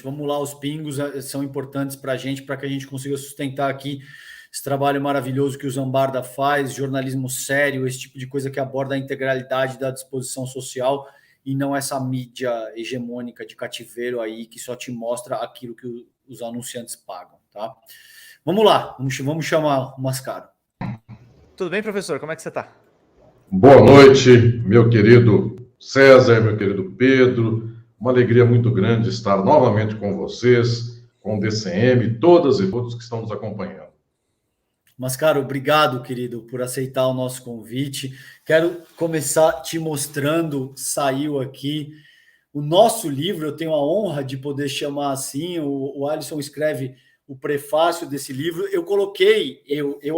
Vamos lá, os pingos são importantes para a gente, para que a gente consiga sustentar aqui esse trabalho maravilhoso que o Zambarda faz, jornalismo sério, esse tipo de coisa que aborda a integralidade da disposição social e não essa mídia hegemônica de cativeiro aí que só te mostra aquilo que os anunciantes pagam, tá? Vamos lá, vamos chamar o Mascaro. Tudo bem, professor? Como é que você está? Boa noite, meu querido César, meu querido Pedro. Uma alegria muito grande estar novamente com vocês, com o DCM, todas e todos que estão nos acompanhando. Mascaro, obrigado, querido, por aceitar o nosso convite. Quero começar te mostrando, saiu aqui o nosso livro, eu tenho a honra de poder chamar assim, o Alisson escreve o prefácio desse livro, eu coloquei,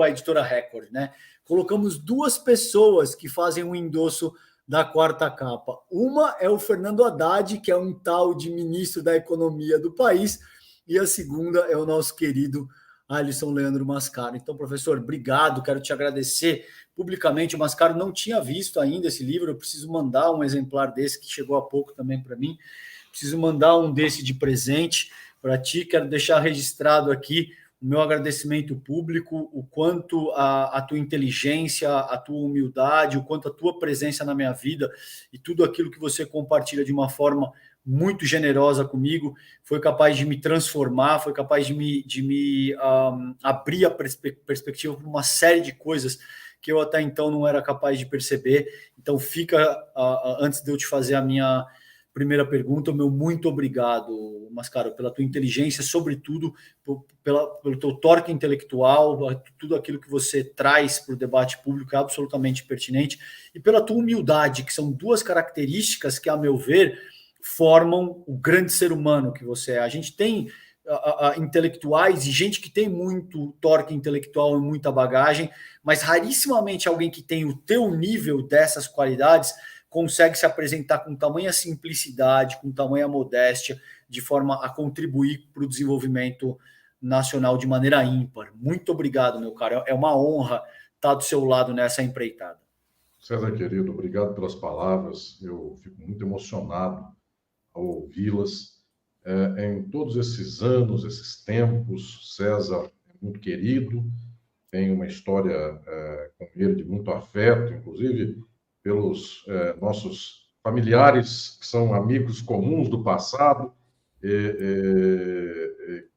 a editora Record, né? Colocamos duas pessoas que fazem um endosso da quarta capa. Uma é o Fernando Haddad, que é um tal de ministro da economia do país, e a segunda é o nosso querido Alisson Leandro Mascaro. Então, professor, obrigado, quero te agradecer publicamente. O Mascaro não tinha visto ainda esse livro, eu preciso mandar um exemplar desse, que chegou há pouco também para mim. Preciso mandar um desse de presente para ti. Quero deixar registrado aqui o meu agradecimento público, o quanto a tua inteligência, a tua humildade, o quanto a tua presença na minha vida e tudo aquilo que você compartilha de uma forma muito generosa comigo, foi capaz de me transformar, foi capaz de me abrir a perspectiva para uma série de coisas que eu até então não era capaz de perceber. Então fica, antes de eu te fazer a minha primeira pergunta, o meu muito obrigado, Mascaro, pela tua inteligência, sobretudo pelo teu torque intelectual, tudo aquilo que você traz para o debate público é absolutamente pertinente, e pela tua humildade, que são duas características que, a meu ver, formam o grande ser humano que você é. A gente tem intelectuais e gente que tem muito torque intelectual e muita bagagem, mas rarissimamente alguém que tem o teu nível dessas qualidades consegue se apresentar com tamanha simplicidade, com tamanha modéstia, de forma a contribuir para o desenvolvimento nacional de maneira ímpar. Muito obrigado, meu cara. É uma honra estar do seu lado nessa empreitada. César, querido, obrigado pelas palavras. Eu fico muito emocionado ao ouvi-las. Em todos esses anos, esses tempos, César é muito querido, tem uma história com ele de muito afeto, inclusive pelos nossos familiares, que são amigos comuns do passado.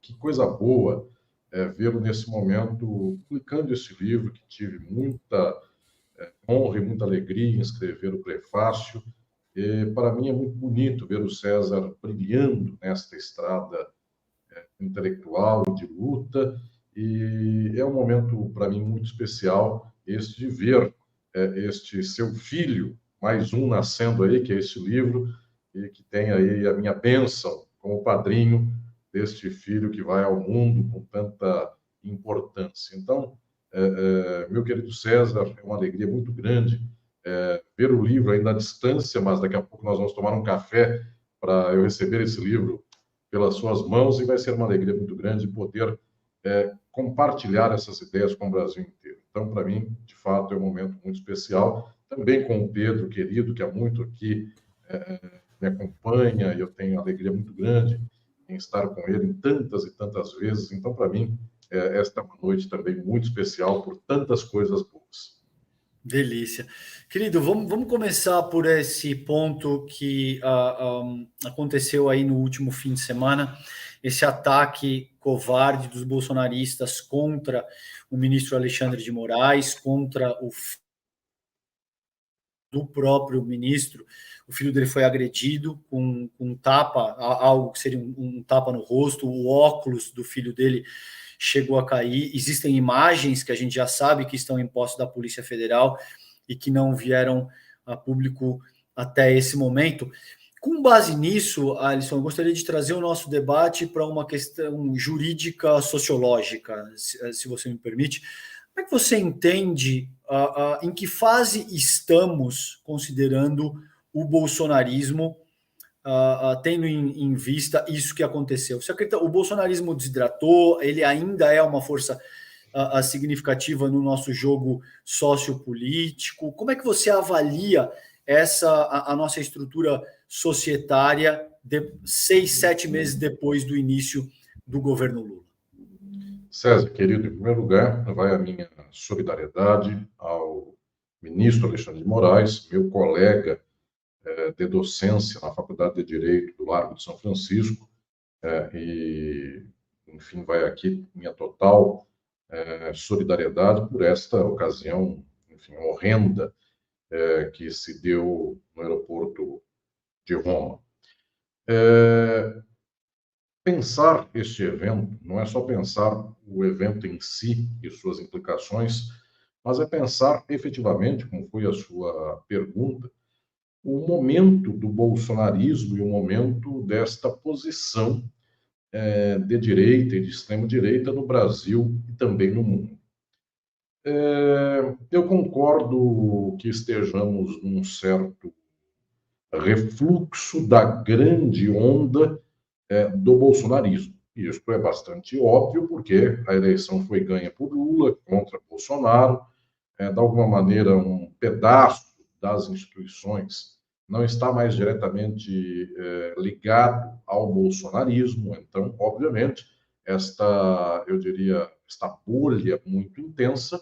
Que coisa boa vê-lo nesse momento publicando esse livro, que tive muita honra e muita alegria em escrever o prefácio. Para mim é muito bonito ver o César brilhando nesta estrada intelectual de luta, e é um momento para mim muito especial este de ver este seu filho, mais um nascendo aí, que é este livro, e que tem aí a minha bênção como padrinho deste filho que vai ao mundo com tanta importância. Então, meu querido César, é uma alegria muito grande ver o livro ainda à distância, mas daqui a pouco nós vamos tomar um café para eu receber esse livro pelas suas mãos, e vai ser uma alegria muito grande poder compartilhar essas ideias com o Brasil inteiro. Então, para mim, de fato, é um momento muito especial, também com o Pedro, querido, que há muito aqui me acompanha, e eu tenho uma alegria muito grande em estar com ele em tantas e tantas vezes. Então, para mim, esta é uma noite também muito especial por tantas coisas boas. Delícia. Querido, vamos começar por esse ponto que aconteceu aí no último fim de semana, esse ataque covarde dos bolsonaristas contra o ministro Alexandre de Moraes, contra o do próprio ministro. O filho dele foi agredido com um tapa, algo que seria um tapa no rosto, o óculos do filho dele chegou a cair. Existem imagens que a gente já sabe que estão em posse da Polícia Federal e que não vieram a público até esse momento. Com base nisso, Alisson, eu gostaria de trazer o nosso debate para uma questão jurídica sociológica, se você me permite. Como é que você entende em que fase estamos considerando o bolsonarismo, tendo em vista isso que aconteceu? Você acredita que o bolsonarismo desidratou, ele ainda é uma força significativa no nosso jogo sociopolítico? Como é que você avalia a nossa estrutura societária 6, 7 meses depois do início do governo Lula? César, querido, em primeiro lugar, vai a minha solidariedade ao ministro Alexandre de Moraes, meu colega de docência na Faculdade de Direito do Largo de São Francisco, e, enfim, vai aqui minha total solidariedade por esta ocasião, enfim, horrenda que se deu no aeroporto de Roma. Pensar este evento não é só pensar o evento em si e suas implicações, mas é pensar efetivamente, como foi a sua pergunta, o momento do bolsonarismo e o momento desta posição de direita e de extrema-direita no Brasil e também no mundo. Eu concordo que estejamos num certo refluxo da grande onda do bolsonarismo. E isso é bastante óbvio, porque a eleição foi ganha por Lula contra Bolsonaro. De alguma maneira, um pedaço das instituições não está mais diretamente ligado ao bolsonarismo. Então, obviamente, eu diria, esta bolha muito intensa,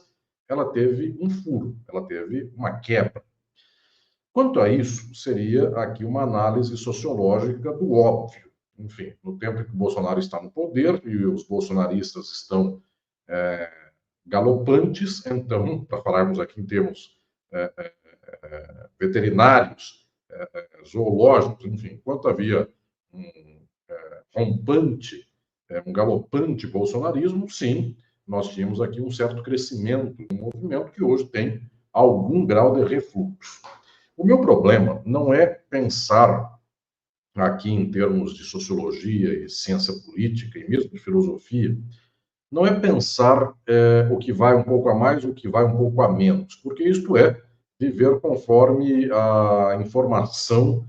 ela teve um furo, ela teve uma quebra. Quanto a isso, seria aqui uma análise sociológica do óbvio. Enfim, no tempo em que o Bolsonaro está no poder e os bolsonaristas estão galopantes, então, para falarmos aqui em termos veterinários, zoológicos, enfim, enquanto havia um um galopante bolsonarismo, sim, nós tínhamos aqui um certo crescimento do movimento que hoje tem algum grau de refluxo. O meu problema não é pensar aqui em termos de sociologia e ciência política e mesmo de filosofia, não é pensar o que vai um pouco a mais, o que vai um pouco a menos, porque isto é viver conforme a informação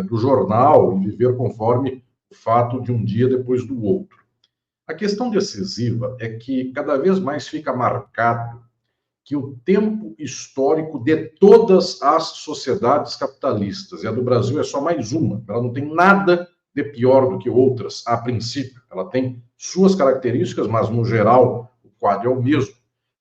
do jornal e viver conforme o fato de um dia depois do outro. A questão decisiva é que cada vez mais fica marcado que o tempo histórico de todas as sociedades capitalistas, e a do Brasil é só mais uma, ela não tem nada de pior do que outras, a princípio. Ela tem suas características, mas, no geral, o quadro é o mesmo.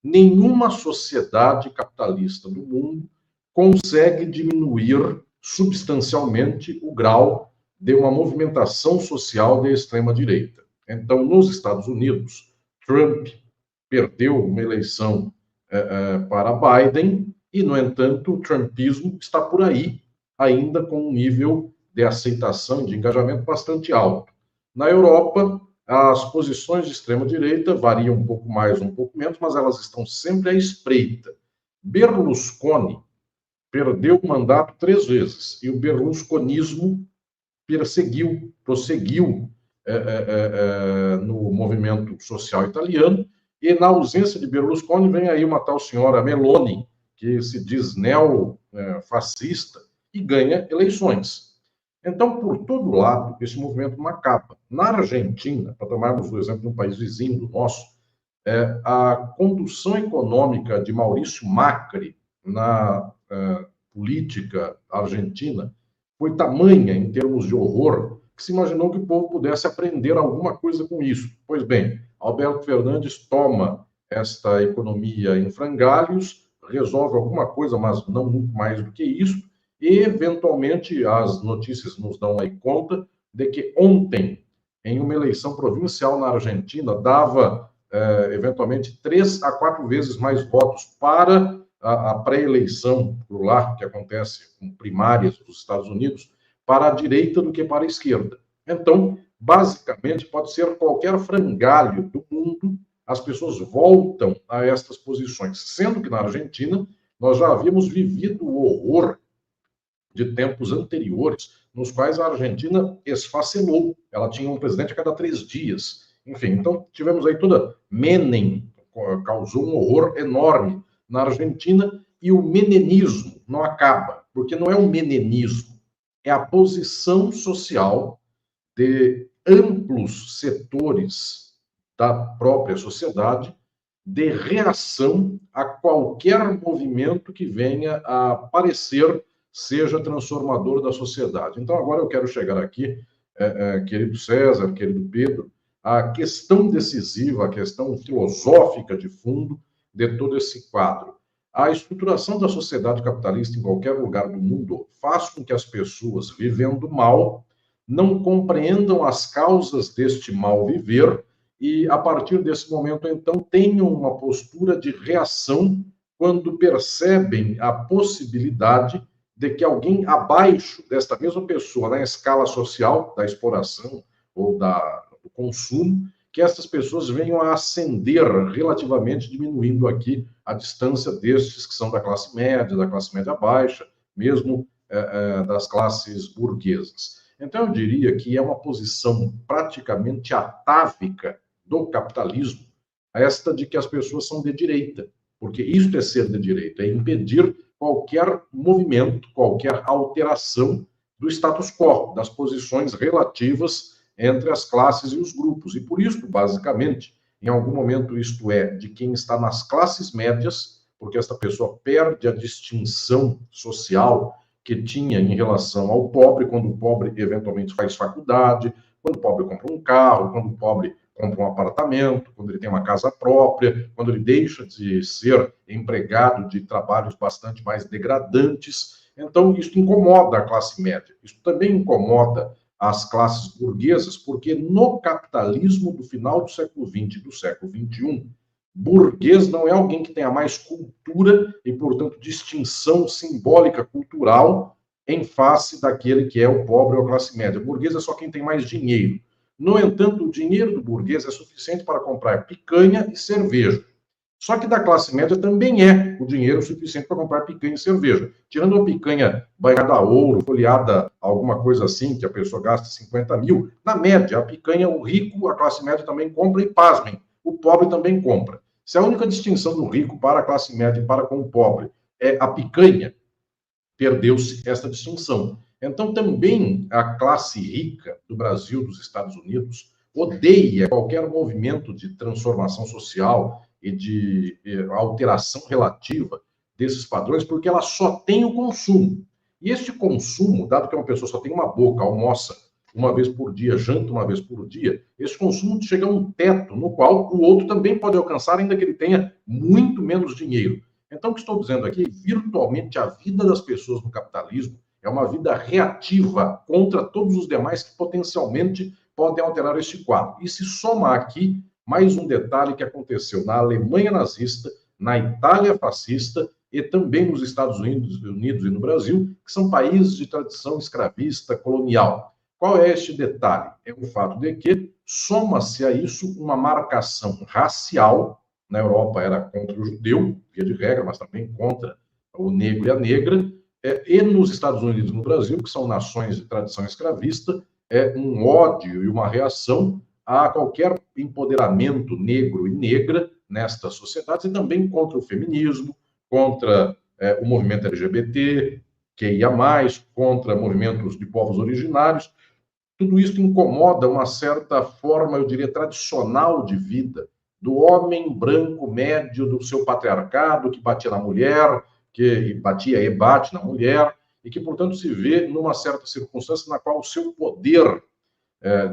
Nenhuma sociedade capitalista do mundo consegue diminuir substancialmente o grau de uma movimentação social de extrema-direita. Então, nos Estados Unidos, Trump perdeu uma eleição para Biden e, no entanto, o trumpismo está por aí, ainda com um nível de aceitação e de engajamento bastante alto. Na Europa, as posições de extrema-direita variam um pouco mais, um pouco menos, mas elas estão sempre à espreita. Berlusconi perdeu o mandato 3 vezes e o berlusconismo prosseguiu no movimento social italiano. E na ausência de Berlusconi, vem aí uma tal senhora Meloni, que se diz neofascista, e ganha eleições. Então, por todo lado, esse movimento não acaba. Na Argentina, para tomarmos o exemplo de um país vizinho do nosso, a condução econômica de Maurício Macri na política argentina foi tamanha, em termos de horror, que se imaginou que o povo pudesse aprender alguma coisa com isso. Pois bem, Alberto Fernandes toma esta economia em frangalhos, resolve alguma coisa, mas não muito mais do que isso, e, eventualmente, as notícias nos dão aí conta de que ontem, em uma eleição provincial na Argentina, dava, eventualmente, 3 a 4 vezes mais votos para a pré-eleição por lá, que acontece com primárias dos Estados Unidos, para a direita do que para a esquerda. Então, basicamente, pode ser qualquer frangalho do mundo, as pessoas voltam a estas posições, sendo que na Argentina nós já havíamos vivido o horror de tempos anteriores, nos quais a Argentina esfacelou. Ela tinha um presidente a cada 3 dias. Enfim, então tivemos aí toda... Menem causou um horror enorme na Argentina, e o menemismo não acaba, porque não é o menemismo, é a posição social de amplos setores da própria sociedade de reação a qualquer movimento que venha a parecer seja transformador da sociedade. Então, agora eu quero chegar aqui, querido César, querido Pedro, à questão decisiva, a questão filosófica de fundo de todo esse quadro. A estruturação da sociedade capitalista em qualquer lugar do mundo faz com que as pessoas, vivendo mal, não compreendam as causas deste mal viver e, a partir desse momento, então, tenham uma postura de reação quando percebem a possibilidade de que alguém abaixo desta mesma pessoa, na escala social da exploração ou do consumo, que essas pessoas venham a ascender relativamente, diminuindo aqui a distância destes que são da classe média baixa, mesmo das classes burguesas. Então, eu diria que é uma posição praticamente atávica do capitalismo, esta de que as pessoas são de direita, porque isso é ser de direita, é impedir qualquer movimento, qualquer alteração do status quo, das posições relativas entre as classes e os grupos. E por isso, basicamente, em algum momento isto é de quem está nas classes médias, porque esta pessoa perde a distinção social que tinha em relação ao pobre, quando o pobre eventualmente faz faculdade, quando o pobre compra um carro, quando o pobre compra um apartamento, quando ele tem uma casa própria, quando ele deixa de ser empregado de trabalhos bastante mais degradantes. Então, isso incomoda a classe média. Isso também incomoda as classes burguesas, porque no capitalismo do final do século XX e do século XXI, burguês não é alguém que tenha mais cultura e, portanto, distinção simbólica cultural em face daquele que é o pobre ou a classe média. Burguês é só quem tem mais dinheiro. No entanto, o dinheiro do burguês é suficiente para comprar picanha e cerveja. Só que da classe média também é o dinheiro suficiente para comprar picanha e cerveja. Tirando a picanha banhada a ouro, folheada, alguma coisa assim, que a pessoa gasta 50 mil, na média, a picanha, o rico, a classe média também compra e, pasmem, o pobre também compra. Se a única distinção do rico para a classe média e para com o pobre é a picanha, perdeu-se esta distinção. Então, também a classe rica do Brasil, dos Estados Unidos, odeia qualquer movimento de transformação social e de alteração relativa desses padrões, porque ela só tem o consumo. E este consumo, dado que uma pessoa só tem uma boca, almoça uma vez por dia, janta uma vez por dia, esse consumo chega a um teto no qual o outro também pode alcançar, ainda que ele tenha muito menos dinheiro. Então, o que estou dizendo aqui, virtualmente a vida das pessoas no capitalismo é uma vida reativa contra todos os demais que potencialmente podem alterar este quadro. E se soma aqui mais um detalhe que aconteceu na Alemanha nazista, na Itália fascista e também nos Estados Unidos e no Brasil, que são países de tradição escravista colonial. Qual é este detalhe? É o fato de que soma-se a isso uma marcação racial. Na Europa era contra o judeu, via de regra, mas também contra o negro e a negra. E nos Estados Unidos e no Brasil, que são nações de tradição escravista, é um ódio e uma reação a qualquer empoderamento negro e negra nestas sociedades, e também contra o feminismo, contra o movimento LGBT, QIA+, contra movimentos de povos originários. Tudo isso incomoda uma certa forma, eu diria, tradicional de vida do homem branco médio do seu patriarcado, que batia na mulher, que batia e bate na mulher, e que, portanto, se vê numa certa circunstância na qual o seu poder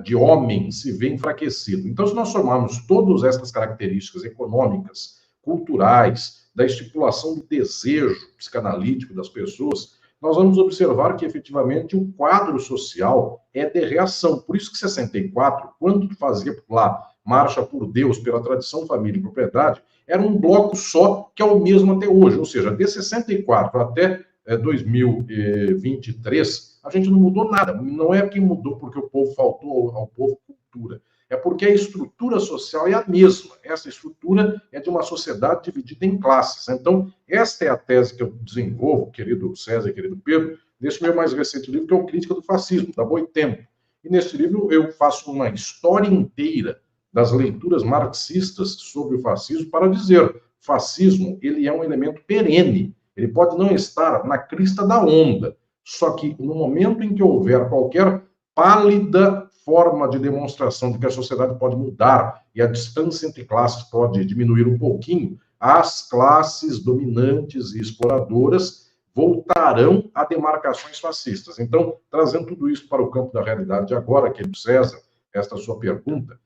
de homem se vê enfraquecido. Então, se nós somarmos todas essas características econômicas, culturais, da estipulação do desejo psicanalítico das pessoas, nós vamos observar que, efetivamente, o quadro social é de reação. Por isso que 64, quando fazia lá Marcha por Deus, pela tradição, família e propriedade, era um bloco só, que é o mesmo até hoje. Ou seja, de 64 até 2023, a gente não mudou nada. Não é que mudou porque o povo faltou ao povo cultura. É porque a estrutura social é a mesma. Essa estrutura é de uma sociedade dividida em classes. Então, esta é a tese que eu desenvolvo, querido César e querido Pedro, nesse meu mais recente livro, que é o Crítica do Fascismo, da Boitempo. E nesse livro eu faço uma história inteira das leituras marxistas sobre o fascismo para dizer, fascismo, ele é um elemento perene. Ele pode não estar na crista da onda, só que no momento em que houver qualquer pálida forma de demonstração de que a sociedade pode mudar e a distância entre classes pode diminuir um pouquinho, as classes dominantes e exploradoras voltarão a demarcações fascistas. Então, trazendo tudo isso para o campo da realidade de agora, querido César, esta sua pergunta,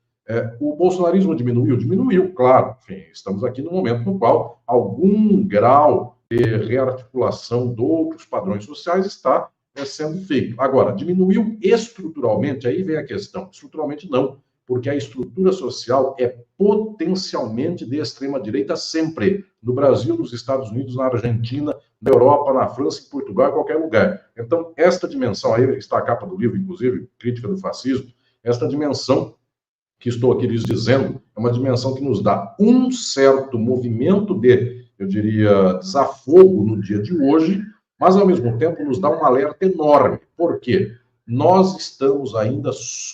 o bolsonarismo diminuiu? Diminuiu, claro. Enfim, estamos aqui no momento no qual algum grau de rearticulação de outros padrões sociais está sendo feito. Agora, diminuiu estruturalmente? Aí vem a questão. Estruturalmente não, porque a estrutura social é potencialmente de extrema-direita sempre. No Brasil, nos Estados Unidos, na Argentina, na Europa, na França, em Portugal, em qualquer lugar. Então, esta dimensão, aí está a capa do livro, inclusive, Crítica do Fascismo, esta dimensão que estou aqui lhes dizendo, é uma dimensão que nos dá um certo movimento de, eu diria, desafogo no dia de hoje, mas, ao mesmo tempo, nos dá um alerta enorme. Por quê? Nós estamos ainda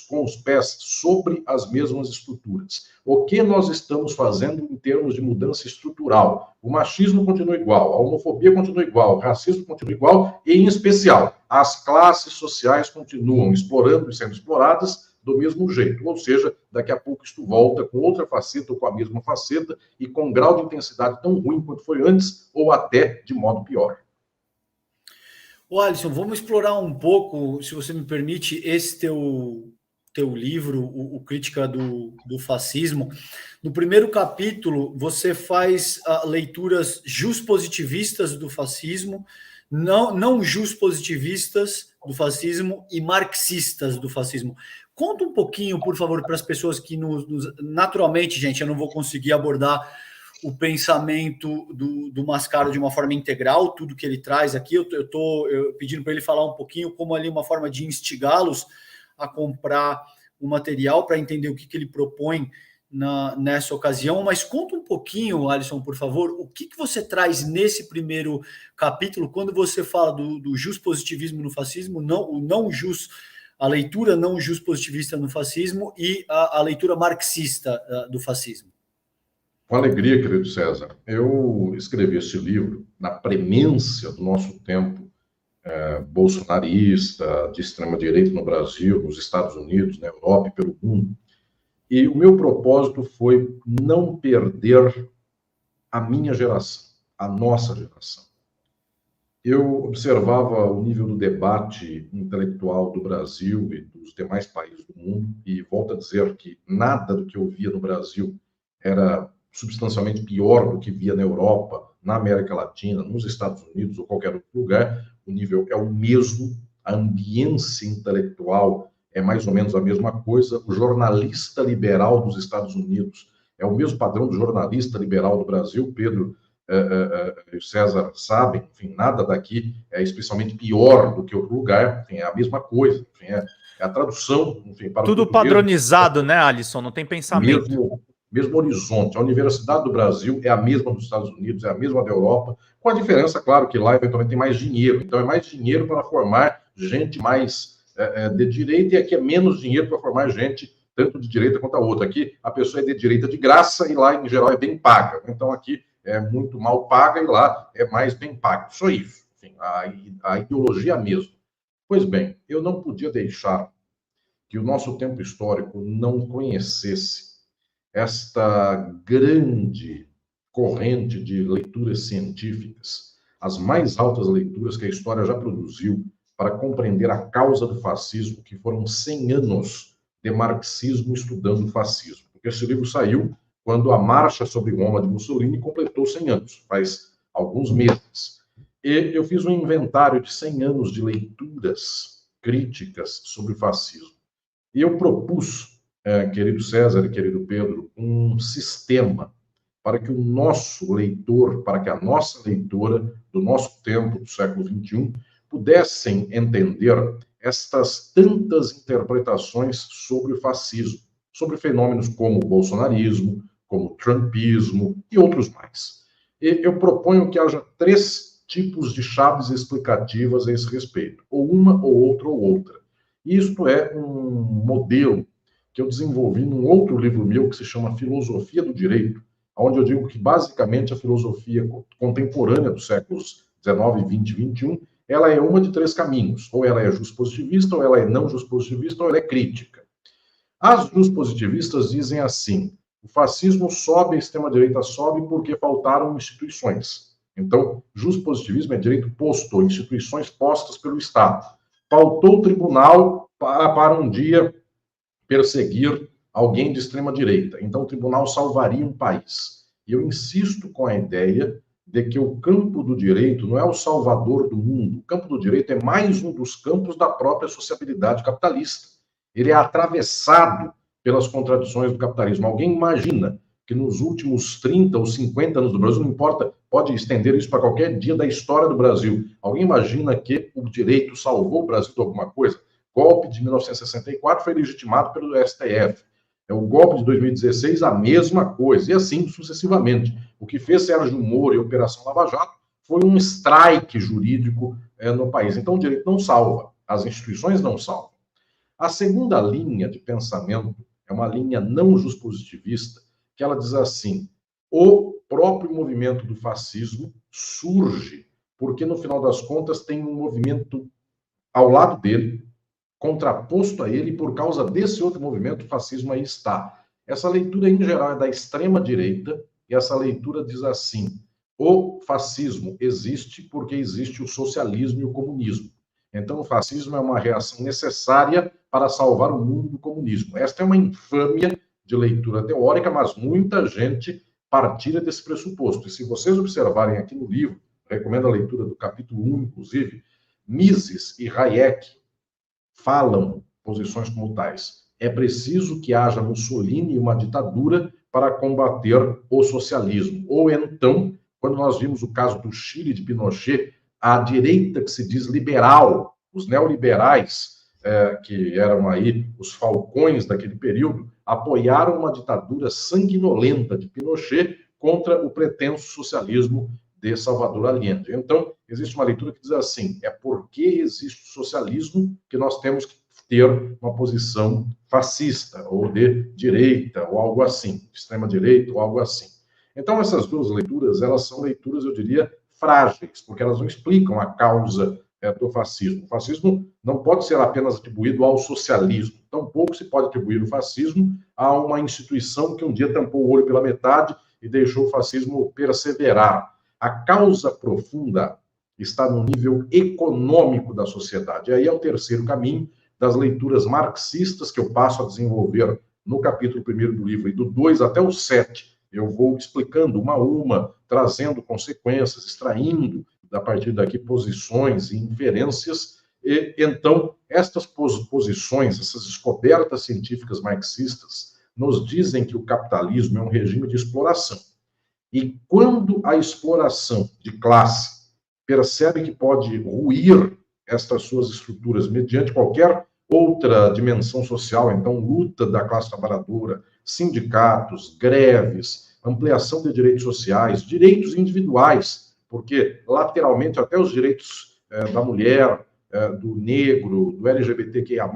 com os pés sobre as mesmas estruturas. O que nós estamos fazendo em termos de mudança estrutural? O machismo continua igual, a homofobia continua igual, o racismo continua igual, e, em especial, as classes sociais continuam explorando e sendo exploradas do mesmo jeito. Ou seja, daqui a pouco isto volta com outra faceta ou com a mesma faceta e com um grau de intensidade tão ruim quanto foi antes ou até de modo pior. Alisson, vamos explorar um pouco, se você me permite, esse teu livro, o Crítica do Fascismo. No primeiro capítulo, você faz leituras juspositivistas do fascismo, não juspositivistas do fascismo e marxistas do fascismo. Conta um pouquinho, por favor, para as pessoas que naturalmente, gente, eu não vou conseguir abordar o pensamento do Mascaro de uma forma integral, tudo que ele traz aqui. Eu estou pedindo para ele falar um pouquinho como ali uma forma de instigá-los a comprar o material para entender o que ele propõe nessa ocasião. Mas conta um pouquinho, Alisson, por favor, o que você traz nesse primeiro capítulo, quando você fala do juspositivismo no fascismo, a leitura não juspositivista no fascismo e a leitura marxista do fascismo. Com alegria, querido César. Eu escrevi esse livro na premência do nosso tempo bolsonarista, de extrema-direita no Brasil, nos Estados Unidos, na Europa e pelo mundo. E o meu propósito foi não perder a minha geração, a nossa geração. Eu observava o nível do debate intelectual do Brasil e dos demais países do mundo, e volto a dizer que nada do que eu via no Brasil era substancialmente pior do que via na Europa, na América Latina, nos Estados Unidos ou qualquer outro lugar. O nível é o mesmo, a ambiência intelectual é mais ou menos a mesma coisa. O jornalista liberal dos Estados Unidos é o mesmo padrão do jornalista liberal do Brasil. Pedro e o César sabem, enfim, nada daqui é especialmente pior do que outro lugar, enfim, é a mesma coisa, enfim, é a tradução, enfim, para tudo padronizado, né, Alisson? Não tem pensamento. Mesmo horizonte. A Universidade do Brasil é a mesma dos Estados Unidos, é a mesma da Europa, com a diferença, claro, que lá eventualmente tem mais dinheiro. Então é mais dinheiro para formar gente mais de direita, e aqui é menos dinheiro para formar gente tanto de direita quanto a outra. Aqui a pessoa é de direita de graça e lá, em geral, é bem paga. Então aqui é muito mal paga e lá é mais bem paga. Só isso. Enfim, a ideologia é a mesma. Pois bem, eu não podia deixar que o nosso tempo histórico não conhecesse esta grande corrente de leituras científicas, as mais altas leituras que a história já produziu para compreender a causa do fascismo, que foram 100 anos de marxismo estudando o fascismo. Porque esse livro saiu quando a Marcha sobre Roma de Mussolini completou 100 anos, faz alguns meses. E eu fiz um inventário de 100 anos de leituras críticas sobre o fascismo. E eu propus, querido César e querido Pedro, um sistema para que o nosso leitor, para que a nossa leitora do nosso tempo, do século XXI, pudessem entender estas tantas interpretações sobre o fascismo, sobre fenômenos como o bolsonarismo, como o trumpismo e outros mais. E eu proponho que haja 3 tipos de chaves explicativas a esse respeito, ou uma, ou outra, ou outra. Isto é um modelo que eu desenvolvi num outro livro meu que se chama Filosofia do Direito, onde eu digo que, basicamente, a filosofia contemporânea dos séculos XIX, XX e XXI, ela é uma de 3 caminhos. Ou ela é juspositivista, ou ela é não juspositivista, ou ela é crítica. As juspositivistas dizem assim: o fascismo sobe, a extrema-direita sobe porque faltaram instituições. Então, positivismo é direito posto, instituições postas pelo Estado. Faltou o tribunal para um dia perseguir alguém de extrema-direita. Então, o tribunal salvaria um país. E eu insisto com a ideia de que o campo do direito não é o salvador do mundo. O campo do direito é mais um dos campos da própria sociabilidade capitalista. Ele é atravessado pelas contradições do capitalismo. Alguém imagina que nos últimos 30 ou 50 anos do Brasil, não importa, pode estender isso para qualquer dia da história do Brasil, alguém imagina que o direito salvou o Brasil de alguma coisa? O golpe de 1964 foi legitimado pelo STF. O golpe de 2016, a mesma coisa, e assim sucessivamente. O que fez Sérgio Moro e a Operação Lava Jato foi um strike jurídico no país. Então, o direito não salva, as instituições não salvam. A segunda linha de pensamento é uma linha não juspositivista, que ela diz assim: o próprio movimento do fascismo surge porque, no final das contas, tem um movimento ao lado dele, contraposto a ele, e por causa desse outro movimento, o fascismo aí está. Essa leitura, em geral, é da extrema-direita, e essa leitura diz assim: o fascismo existe porque existe o socialismo e o comunismo. Então, o fascismo é uma reação necessária para salvar o mundo do comunismo. Esta é uma infâmia de leitura teórica, mas muita gente partilha desse pressuposto. E se vocês observarem aqui no livro, recomendo a leitura do capítulo 1, inclusive, Mises e Hayek falam posições como tais. É preciso que haja Mussolini e uma ditadura para combater o socialismo. Ou então, quando nós vimos o caso do Chile de Pinochet, a direita que se diz liberal, os neoliberais, que eram aí os falcões daquele período, apoiaram uma ditadura sanguinolenta de Pinochet contra o pretenso socialismo de Salvador Allende. Então, existe uma leitura que diz assim: é porque existe o socialismo que nós temos que ter uma posição fascista, ou de direita, ou algo assim, de extrema-direita, ou algo assim. Então, essas duas leituras, elas são leituras, eu diria, frágeis, porque elas não explicam a causa do fascismo. O fascismo não pode ser apenas atribuído ao socialismo, tampouco se pode atribuir o fascismo a uma instituição que um dia tampou o olho pela metade e deixou o fascismo perseverar. A causa profunda está no nível econômico da sociedade. E aí é o terceiro caminho das leituras marxistas, que eu passo a desenvolver no capítulo 1º do livro, e do 2 até o 7, eu vou explicando uma a uma, trazendo consequências, extraindo, a partir daqui, posições e inferências. E, então, estas posições, essas descobertas científicas marxistas, nos dizem que o capitalismo é um regime de exploração. E quando a exploração de classe percebe que pode ruir estas suas estruturas mediante qualquer outra dimensão social, então luta da classe trabalhadora, sindicatos, greves, ampliação de direitos sociais, direitos individuais, porque lateralmente até os direitos da mulher, do negro, do LGBTQIA+,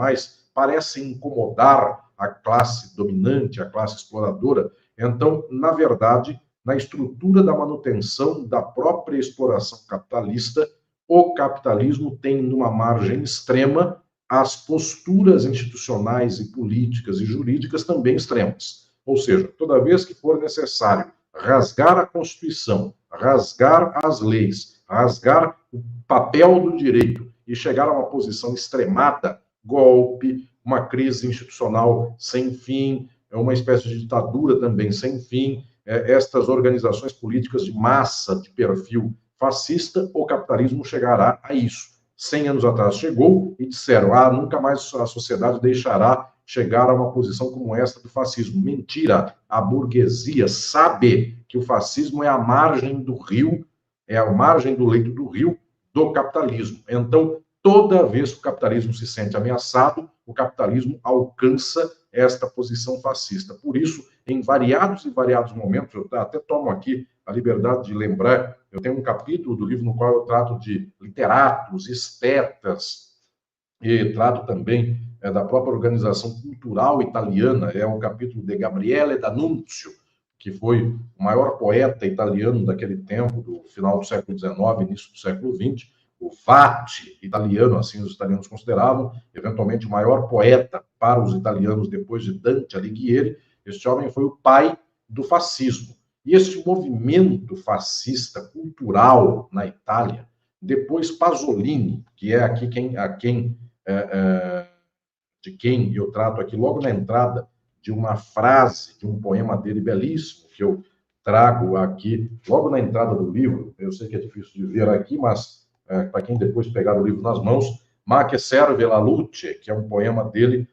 parecem incomodar a classe dominante, a classe exploradora. Então, na verdade, na estrutura da manutenção da própria exploração capitalista, o capitalismo tem, numa margem extrema, as posturas institucionais e políticas e jurídicas também extremas. Ou seja, toda vez que for necessário rasgar a Constituição, rasgar as leis, rasgar o papel do direito e chegar a uma posição extremada, golpe, uma crise institucional sem fim, uma espécie de ditadura também sem fim, estas organizações políticas de massa, de perfil fascista, o capitalismo chegará a isso. 100 anos atrás chegou e disseram: nunca mais a sociedade deixará chegar a uma posição como esta do fascismo. Mentira! A burguesia sabe que o fascismo é a margem do rio, é a margem do leito do rio do capitalismo. Então, toda vez que o capitalismo se sente ameaçado, o capitalismo alcança esta posição fascista. Por isso, em variados e variados momentos, eu até tomo aqui a liberdade de lembrar, eu tenho um capítulo do livro no qual eu trato de literatos, estetas, e trato também da própria organização cultural italiana, é um capítulo de Gabriele D'Annunzio, que foi o maior poeta italiano daquele tempo, do final do século XIX, início do século XX, o Vati italiano, assim os italianos consideravam, eventualmente o maior poeta para os italianos depois de Dante Alighieri. Este homem foi o pai do fascismo. E esse movimento fascista cultural na Itália, depois Pasolini, que é aqui de quem eu trato aqui logo na entrada de uma frase, de um poema dele belíssimo, que eu trago aqui logo na entrada do livro. Eu sei que é difícil de ver aqui, mas para quem depois pegar o livro nas mãos, Ma che serve la luce, que é um poema dele,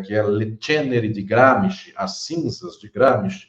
que é Le ceneri di Gramsci, As Cinzas de Gramsci.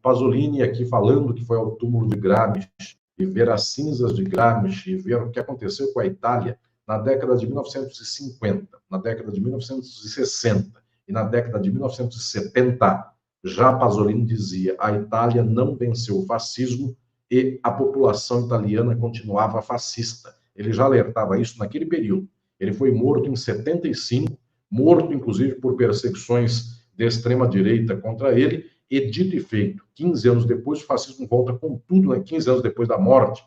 Pasolini aqui falando que foi ao túmulo de Gramsci e ver as cinzas de Gramsci, e ver o que aconteceu com a Itália na década de 1950, na década de 1960 e na década de 1970, já Pasolini dizia: a Itália não venceu o fascismo e a população italiana continuava fascista. Ele já alertava isso naquele período. Ele foi morto em 75, morto inclusive por perseguições de extrema-direita contra ele, e dito e feito, 15 anos depois, o fascismo volta com tudo, né? 15 anos depois da morte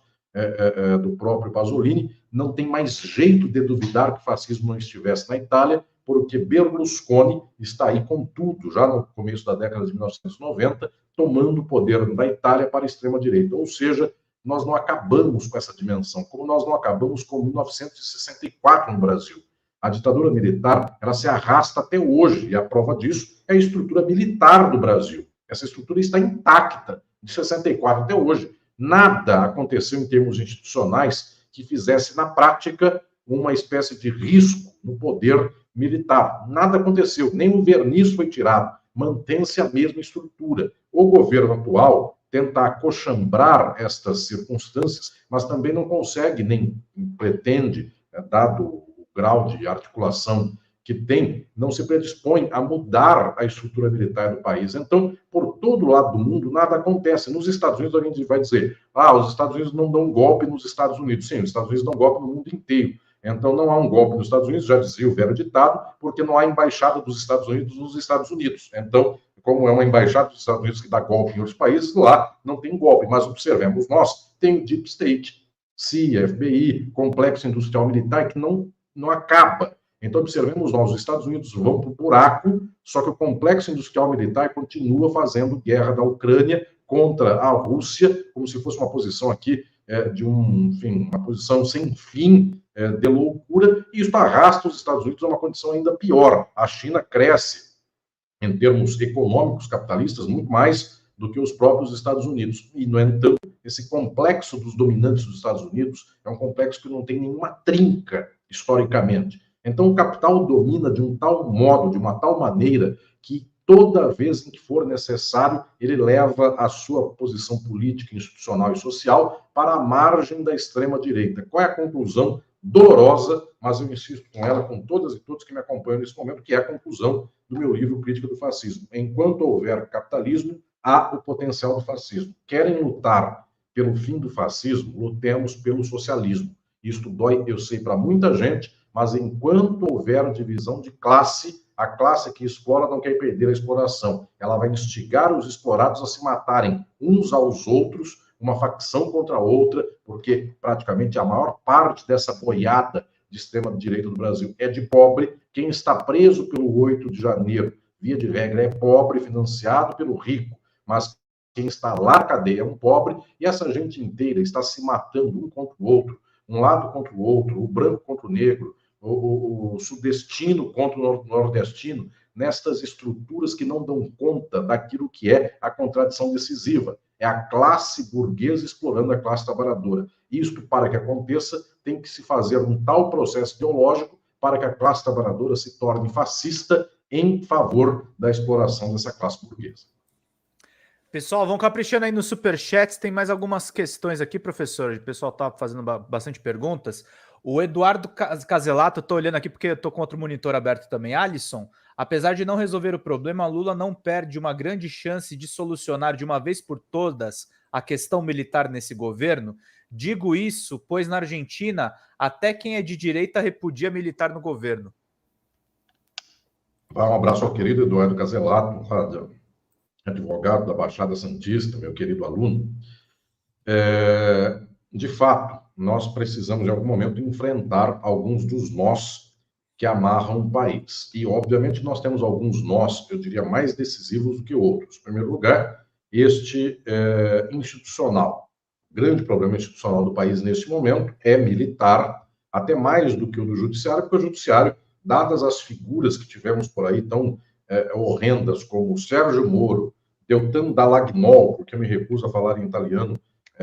do próprio Pasolini, não tem mais jeito de duvidar que o fascismo não estivesse na Itália, porque Berlusconi está aí com tudo, já no começo da década de 1990, tomando o poder da Itália para a extrema-direita. Ou seja, nós não acabamos com essa dimensão, como nós não acabamos com 1964 no Brasil. A ditadura militar, ela se arrasta até hoje, e a prova disso é a estrutura militar do Brasil. Essa estrutura está intacta, de 64 até hoje. Nada aconteceu em termos institucionais que fizesse, na prática, uma espécie de risco no poder militar. Nada aconteceu, nem um verniz foi tirado. Mantém-se a mesma estrutura. O governo atual tenta acochambrar estas circunstâncias, mas também não consegue, nem pretende, dado o grau de articulação que tem, não se predispõe a mudar a estrutura militar do país. Então, por todo lado do mundo, nada acontece. Nos Estados Unidos, a gente vai dizer, os Estados Unidos não dão golpe nos Estados Unidos. Sim, os Estados Unidos dão golpe no mundo inteiro. Então, não há um golpe nos Estados Unidos, já dizia o velho ditado, porque não há embaixada dos Estados Unidos nos Estados Unidos. Então, como é uma embaixada dos Estados Unidos que dá golpe em outros países, lá não tem golpe. Mas observemos nós, tem o Deep State, CIA, FBI, complexo industrial militar, que não acaba. Então, observemos nós, os Estados Unidos vão para o buraco, só que o complexo industrial militar continua fazendo guerra da Ucrânia contra a Rússia, como se fosse uma posição aqui uma posição sem fim de loucura, e isso arrasta os Estados Unidos a uma condição ainda pior. A China cresce, em termos econômicos capitalistas, muito mais do que os próprios Estados Unidos. E, no entanto, esse complexo dos dominantes dos Estados Unidos é um complexo que não tem nenhuma trinca, historicamente. Então, o capital domina de um tal modo, de uma tal maneira, que toda vez em que for necessário, ele leva a sua posição política, institucional e social para a margem da extrema-direita. Qual é a conclusão dolorosa, mas eu insisto com ela, com todas e todos que me acompanham nesse momento, que é a conclusão do meu livro Crítica do Fascismo. Enquanto houver capitalismo, há o potencial do fascismo. Querem lutar pelo fim do fascismo? Lutemos pelo socialismo. Isto dói, eu sei, para muita gente, mas enquanto houver divisão de classe, a classe que explora não quer perder a exploração. Ela vai instigar os explorados a se matarem uns aos outros, uma facção contra a outra, porque praticamente a maior parte dessa boiada de extrema-direita do Brasil é de pobre. Quem está preso pelo 8 de janeiro, via de regra, é pobre, financiado pelo rico, mas quem está lá na cadeia é um pobre, e essa gente inteira está se matando um contra o outro, um lado contra o outro, o branco contra o negro, o sudestino contra o nordestino, nestas estruturas que não dão conta daquilo que é a contradição decisiva. É a classe burguesa explorando a classe trabalhadora. Isto, para que aconteça, tem que se fazer um tal processo ideológico para que a classe trabalhadora se torne fascista em favor da exploração dessa classe burguesa. Pessoal, vão caprichando aí nos superchats. Tem mais algumas questões aqui, professor. O pessoal está fazendo bastante perguntas. O Eduardo Caselato, estou olhando aqui porque eu estou com outro monitor aberto também. Alisson, apesar de não resolver o problema, Lula não perde uma grande chance de solucionar de uma vez por todas a questão militar nesse governo? Digo isso, pois na Argentina, até quem é de direita repudia militar no governo. Um abraço ao querido Eduardo Caselato, advogado da Baixada Santista, meu querido aluno. De fato, nós precisamos, em algum momento, enfrentar alguns dos nós que amarram o país. E, obviamente, nós temos alguns nós, eu diria, mais decisivos do que outros. Em primeiro lugar, institucional. O grande problema institucional do país neste momento é militar, até mais do que o do judiciário, porque o judiciário, dadas as figuras que tivemos por aí tão horrendas como Sérgio Moro, Deltan Dallagnol, porque eu me recuso a falar em italiano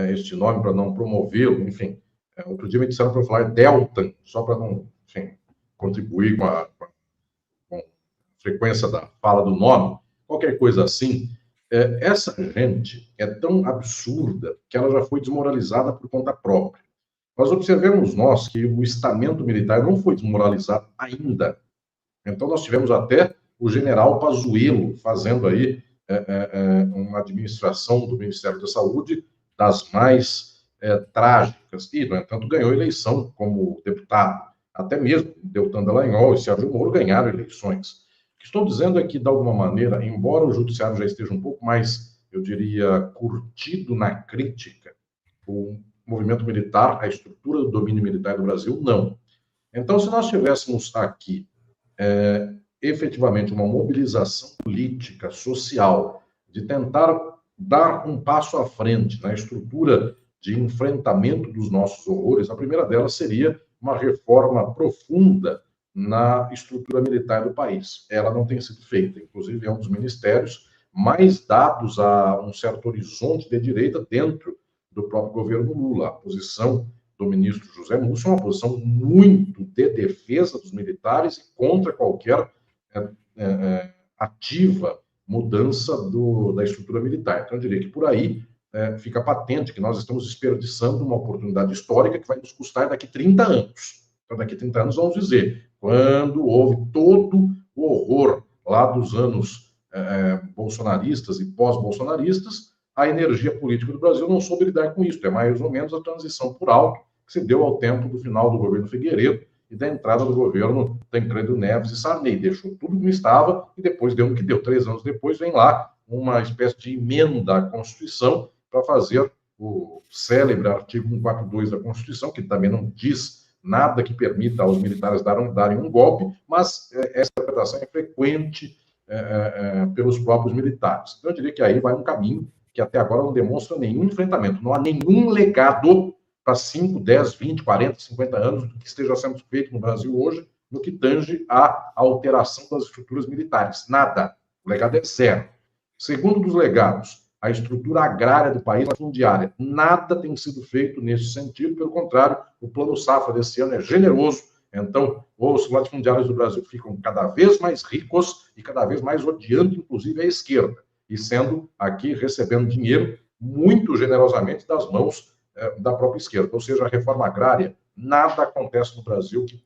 este nome para não promovê-lo, enfim. Outro dia me disseram para eu falar Deltan, só para não, enfim, contribuir com a frequência da fala do nome, qualquer coisa assim. Essa gente é tão absurda que ela já foi desmoralizada por conta própria. Nós observamos nós que o estamento militar não foi desmoralizado ainda. Então nós tivemos até o general Pazuello fazendo aí uma administração do Ministério da Saúde das mais trágicas, e, no entanto, ganhou eleição como deputado. Até mesmo Deltan Dallagnol e Sérgio Moro ganharam eleições. O que estou dizendo é que, de alguma maneira, embora o judiciário já esteja um pouco mais, eu diria, curtido na crítica, o movimento militar, a estrutura do domínio militar do Brasil, não. Então, se nós tivéssemos aqui efetivamente uma mobilização política, social, de tentar dar um passo à frente na estrutura de enfrentamento dos nossos horrores, a primeira delas seria uma reforma profunda na estrutura militar do país. Ela não tem sido feita, inclusive é um dos ministérios mais dados a um certo horizonte de direita dentro do próprio governo Lula. A posição do ministro José Múcio é uma posição muito de defesa dos militares e contra qualquer ativa mudança da estrutura militar. Então, eu diria que por aí fica patente que nós estamos desperdiçando uma oportunidade histórica que vai nos custar daqui 30 anos. Então, daqui 30 anos, vamos dizer, quando houve todo o horror lá dos anos bolsonaristas e pós-bolsonaristas, a energia política do Brasil não soube lidar com isso. É mais ou menos a transição por alto que se deu ao tempo do final do governo Figueiredo e da entrada do governo Tancredo Neves e Sarney. Deixou tudo como estava e depois deu no que deu. 3 anos depois vem lá uma espécie de emenda à Constituição para fazer o célebre artigo 142 da Constituição, que também não diz nada que permita aos militares darem um golpe, mas essa interpretação é frequente pelos próprios militares. Então, eu diria que aí vai um caminho que até agora não demonstra nenhum enfrentamento, não há nenhum legado para 5, 10, 20, 40, 50 anos do que esteja sendo feito no Brasil hoje, no que tange à alteração das estruturas militares. Nada. O legado é zero. Segundo dos legados, a estrutura agrária do país, a fundiária. Nada tem sido feito nesse sentido, pelo contrário, o Plano Safra desse ano é generoso. Então, os latifundiários do Brasil ficam cada vez mais ricos e cada vez mais odiando, inclusive, a esquerda, e sendo aqui recebendo dinheiro muito generosamente das mãos da própria esquerda. Ou seja, a reforma agrária, nada acontece no Brasil que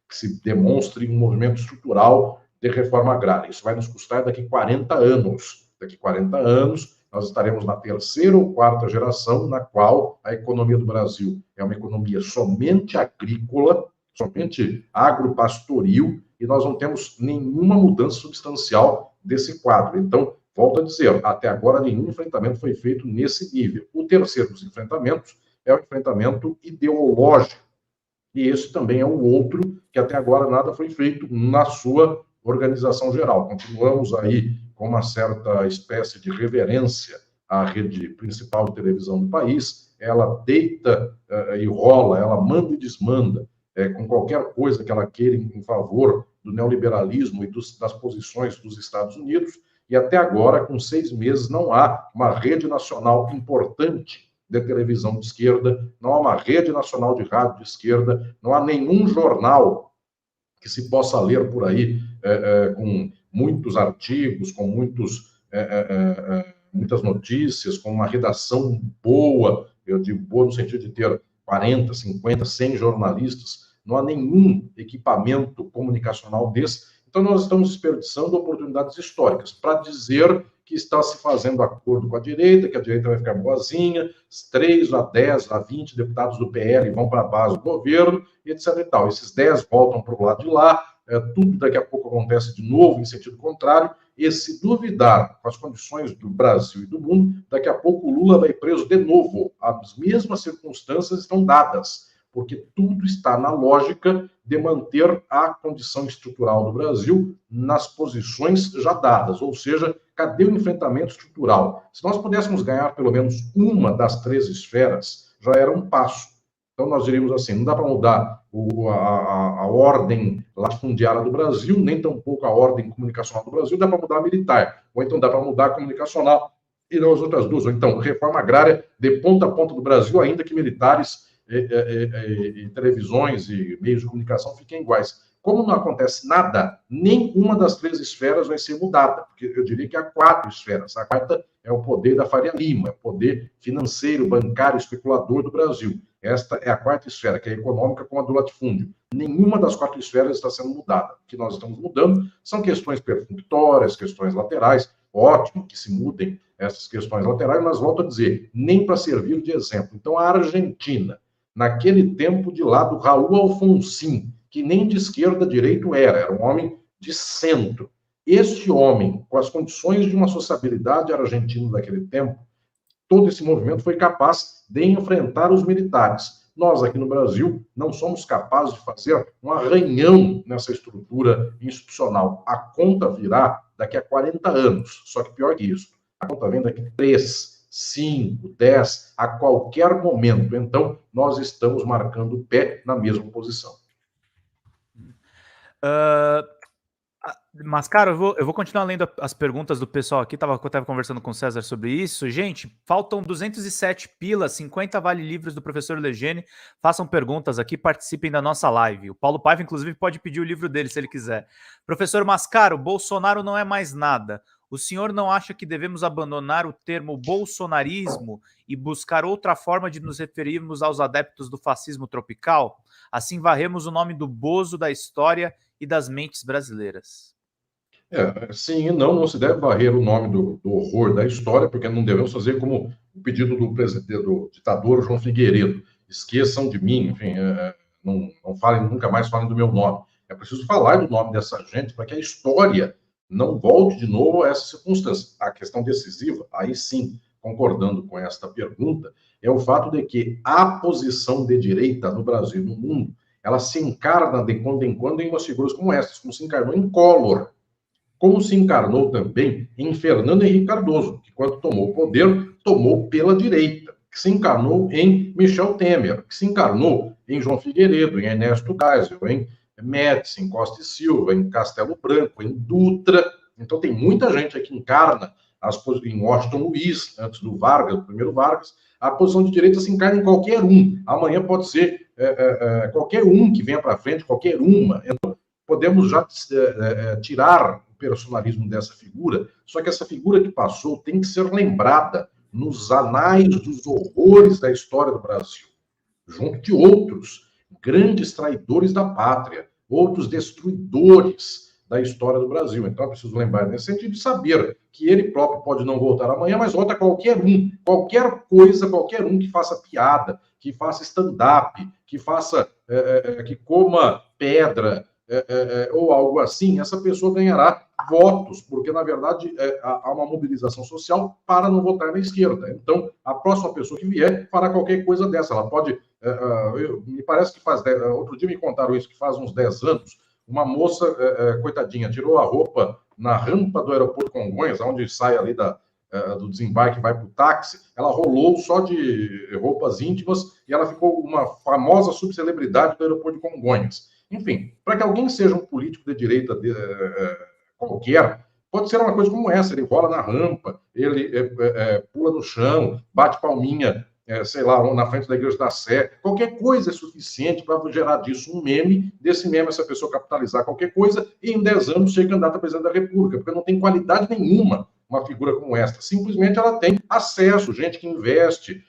se demonstre um movimento estrutural de reforma agrária. Isso vai nos custar daqui 40 anos. Daqui 40 anos, nós estaremos na 3ª ou 4ª geração, na qual a economia do Brasil é uma economia somente agrícola, somente agropastoril, e nós não temos nenhuma mudança substancial desse quadro. Então, volto a dizer, até agora nenhum enfrentamento foi feito nesse nível. O terceiro dos enfrentamentos é o enfrentamento ideológico. E esse também é o outro que até agora nada foi feito na sua organização geral. Continuamos aí com uma certa espécie de reverência à rede principal de televisão do país. Ela deita e rola, ela manda e desmanda com qualquer coisa que ela queira em favor do neoliberalismo e das posições dos Estados Unidos. E até agora, com 6 meses, não há uma rede nacional importante de televisão de esquerda, não há uma rede nacional de rádio de esquerda, não há nenhum jornal que se possa ler por aí com muitos artigos, com muitas notícias, com uma redação boa, eu digo boa no sentido de ter 40, 50, 100 jornalistas, não há nenhum equipamento comunicacional desse. Então, nós estamos desperdiçando oportunidades históricas para dizer que está se fazendo acordo com a direita, que a direita vai ficar boazinha, 3 a 10 a 20 deputados do PL vão para a base do governo, etc. e tal. Esses 10 voltam para o lado de lá, tudo daqui a pouco acontece de novo em sentido contrário, e se duvidar com as condições do Brasil e do mundo, daqui a pouco o Lula vai preso de novo. As mesmas circunstâncias estão dadas, porque tudo está na lógica de manter a condição estrutural do Brasil nas posições já dadas, ou seja, cadê o enfrentamento estrutural? Se nós pudéssemos ganhar pelo menos uma das 3 esferas, já era um passo. Então, nós diríamos assim, não dá para mudar a ordem latifundiária do Brasil, nem tampouco a ordem comunicacional do Brasil, dá para mudar a militar, ou então dá para mudar a comunicacional e não as outras duas, ou então reforma agrária de ponta a ponta do Brasil, ainda que militares e televisões e meios de comunicação fiquem iguais. Como não acontece nada, nenhuma das 3 esferas vai ser mudada, porque eu diria que há 4 esferas. A quarta é o poder da Faria Lima, o poder financeiro, bancário, especulador do Brasil. Esta é a 4ª esfera, que é a econômica com a do latifúndio. Nenhuma das 4 esferas está sendo mudada. O que nós estamos mudando são questões perfunctórias, questões laterais. Ótimo que se mudem essas questões laterais, mas volto a dizer, nem para servir de exemplo. Então, a Argentina, naquele tempo de lá do Raul Alfonsín, que nem de esquerda direito era um homem de centro. Este homem, com as condições de uma sociabilidade argentina daquele tempo, todo esse movimento foi capaz de enfrentar os militares. Nós, aqui no Brasil, não somos capazes de fazer um arranhão nessa estrutura institucional. A conta virá daqui a 40 anos, só que pior que isso. A conta vem daqui a 3, 5, 10, a qualquer momento. Então, nós estamos marcando o pé na mesma posição. Mas, cara, eu vou continuar lendo as perguntas do pessoal aqui. Eu tava conversando com o César sobre isso. Gente, faltam 207 pilas, 50 vale-livros do professor Legene. Façam perguntas aqui, participem da nossa live. O Paulo Paiva, inclusive, pode pedir o livro dele, se ele quiser. Professor Mascaro, Bolsonaro não é mais nada. O senhor não acha que devemos abandonar o termo bolsonarismo e buscar outra forma de nos referirmos aos adeptos do fascismo tropical? Assim varremos o nome do Bozo da história e das mentes brasileiras. Sim e não se deve varrer o nome do horror da história, porque não devemos fazer como o pedido do ditador João Figueiredo. Esqueçam de mim, enfim, não falem, nunca mais falem do meu nome. É preciso falar do nome dessa gente para que a história não volte de novo a essa circunstância. A questão decisiva, aí sim, concordando com esta pergunta, é o fato de que a posição de direita no Brasil e no mundo, ela se encarna de quando em quando em umas figuras como essas, como se encarnou em Collor, como se encarnou também em Fernando Henrique Cardoso, que quando tomou o poder, tomou pela direita, que se encarnou em Michel Temer, que se encarnou em João Figueiredo, em Ernesto Geisel, em Médici, em Costa e Silva, em Castelo Branco, em Dutra. Então tem muita gente que encarna em Washington Luiz, antes do Vargas, do primeiro Vargas, a posição de direita se encarna em qualquer um. Amanhã pode ser qualquer um que venha para frente, qualquer uma. Então, podemos já tirar o personalismo dessa figura, só que essa figura que passou tem que ser lembrada nos anais dos horrores da história do Brasil, junto de outros grandes traidores da pátria, outros destruidores da história do Brasil. Então, é preciso lembrar nesse sentido de saber que ele próprio pode não voltar amanhã, mas volta qualquer um, qualquer coisa, qualquer um que faça piada, que faça stand-up, que faça, que coma pedra, ou algo assim, essa pessoa ganhará votos, porque, na verdade, há uma mobilização social para não votar na esquerda. Então, a próxima pessoa que vier fará qualquer coisa dessa. Ela pode... me parece que outro dia me contaram isso, que faz uns 10 anos, uma moça, coitadinha, tirou a roupa na rampa do aeroporto Congonhas, onde sai ali do desembarque e vai para o táxi, ela rolou só de roupas íntimas e ela ficou uma famosa subcelebridade do aeroporto de Congonhas. Enfim, para que alguém seja um político de direita qualquer, pode ser uma coisa como essa, ele rola na rampa, ele pula no chão, bate palminha, sei lá, na frente da Igreja da Sé, qualquer coisa é suficiente para gerar disso um meme, desse meme essa pessoa capitalizar qualquer coisa e em 10 anos ser candidata a presidente da República, porque não tem qualidade nenhuma uma figura como esta. Simplesmente ela tem acesso, gente que investe,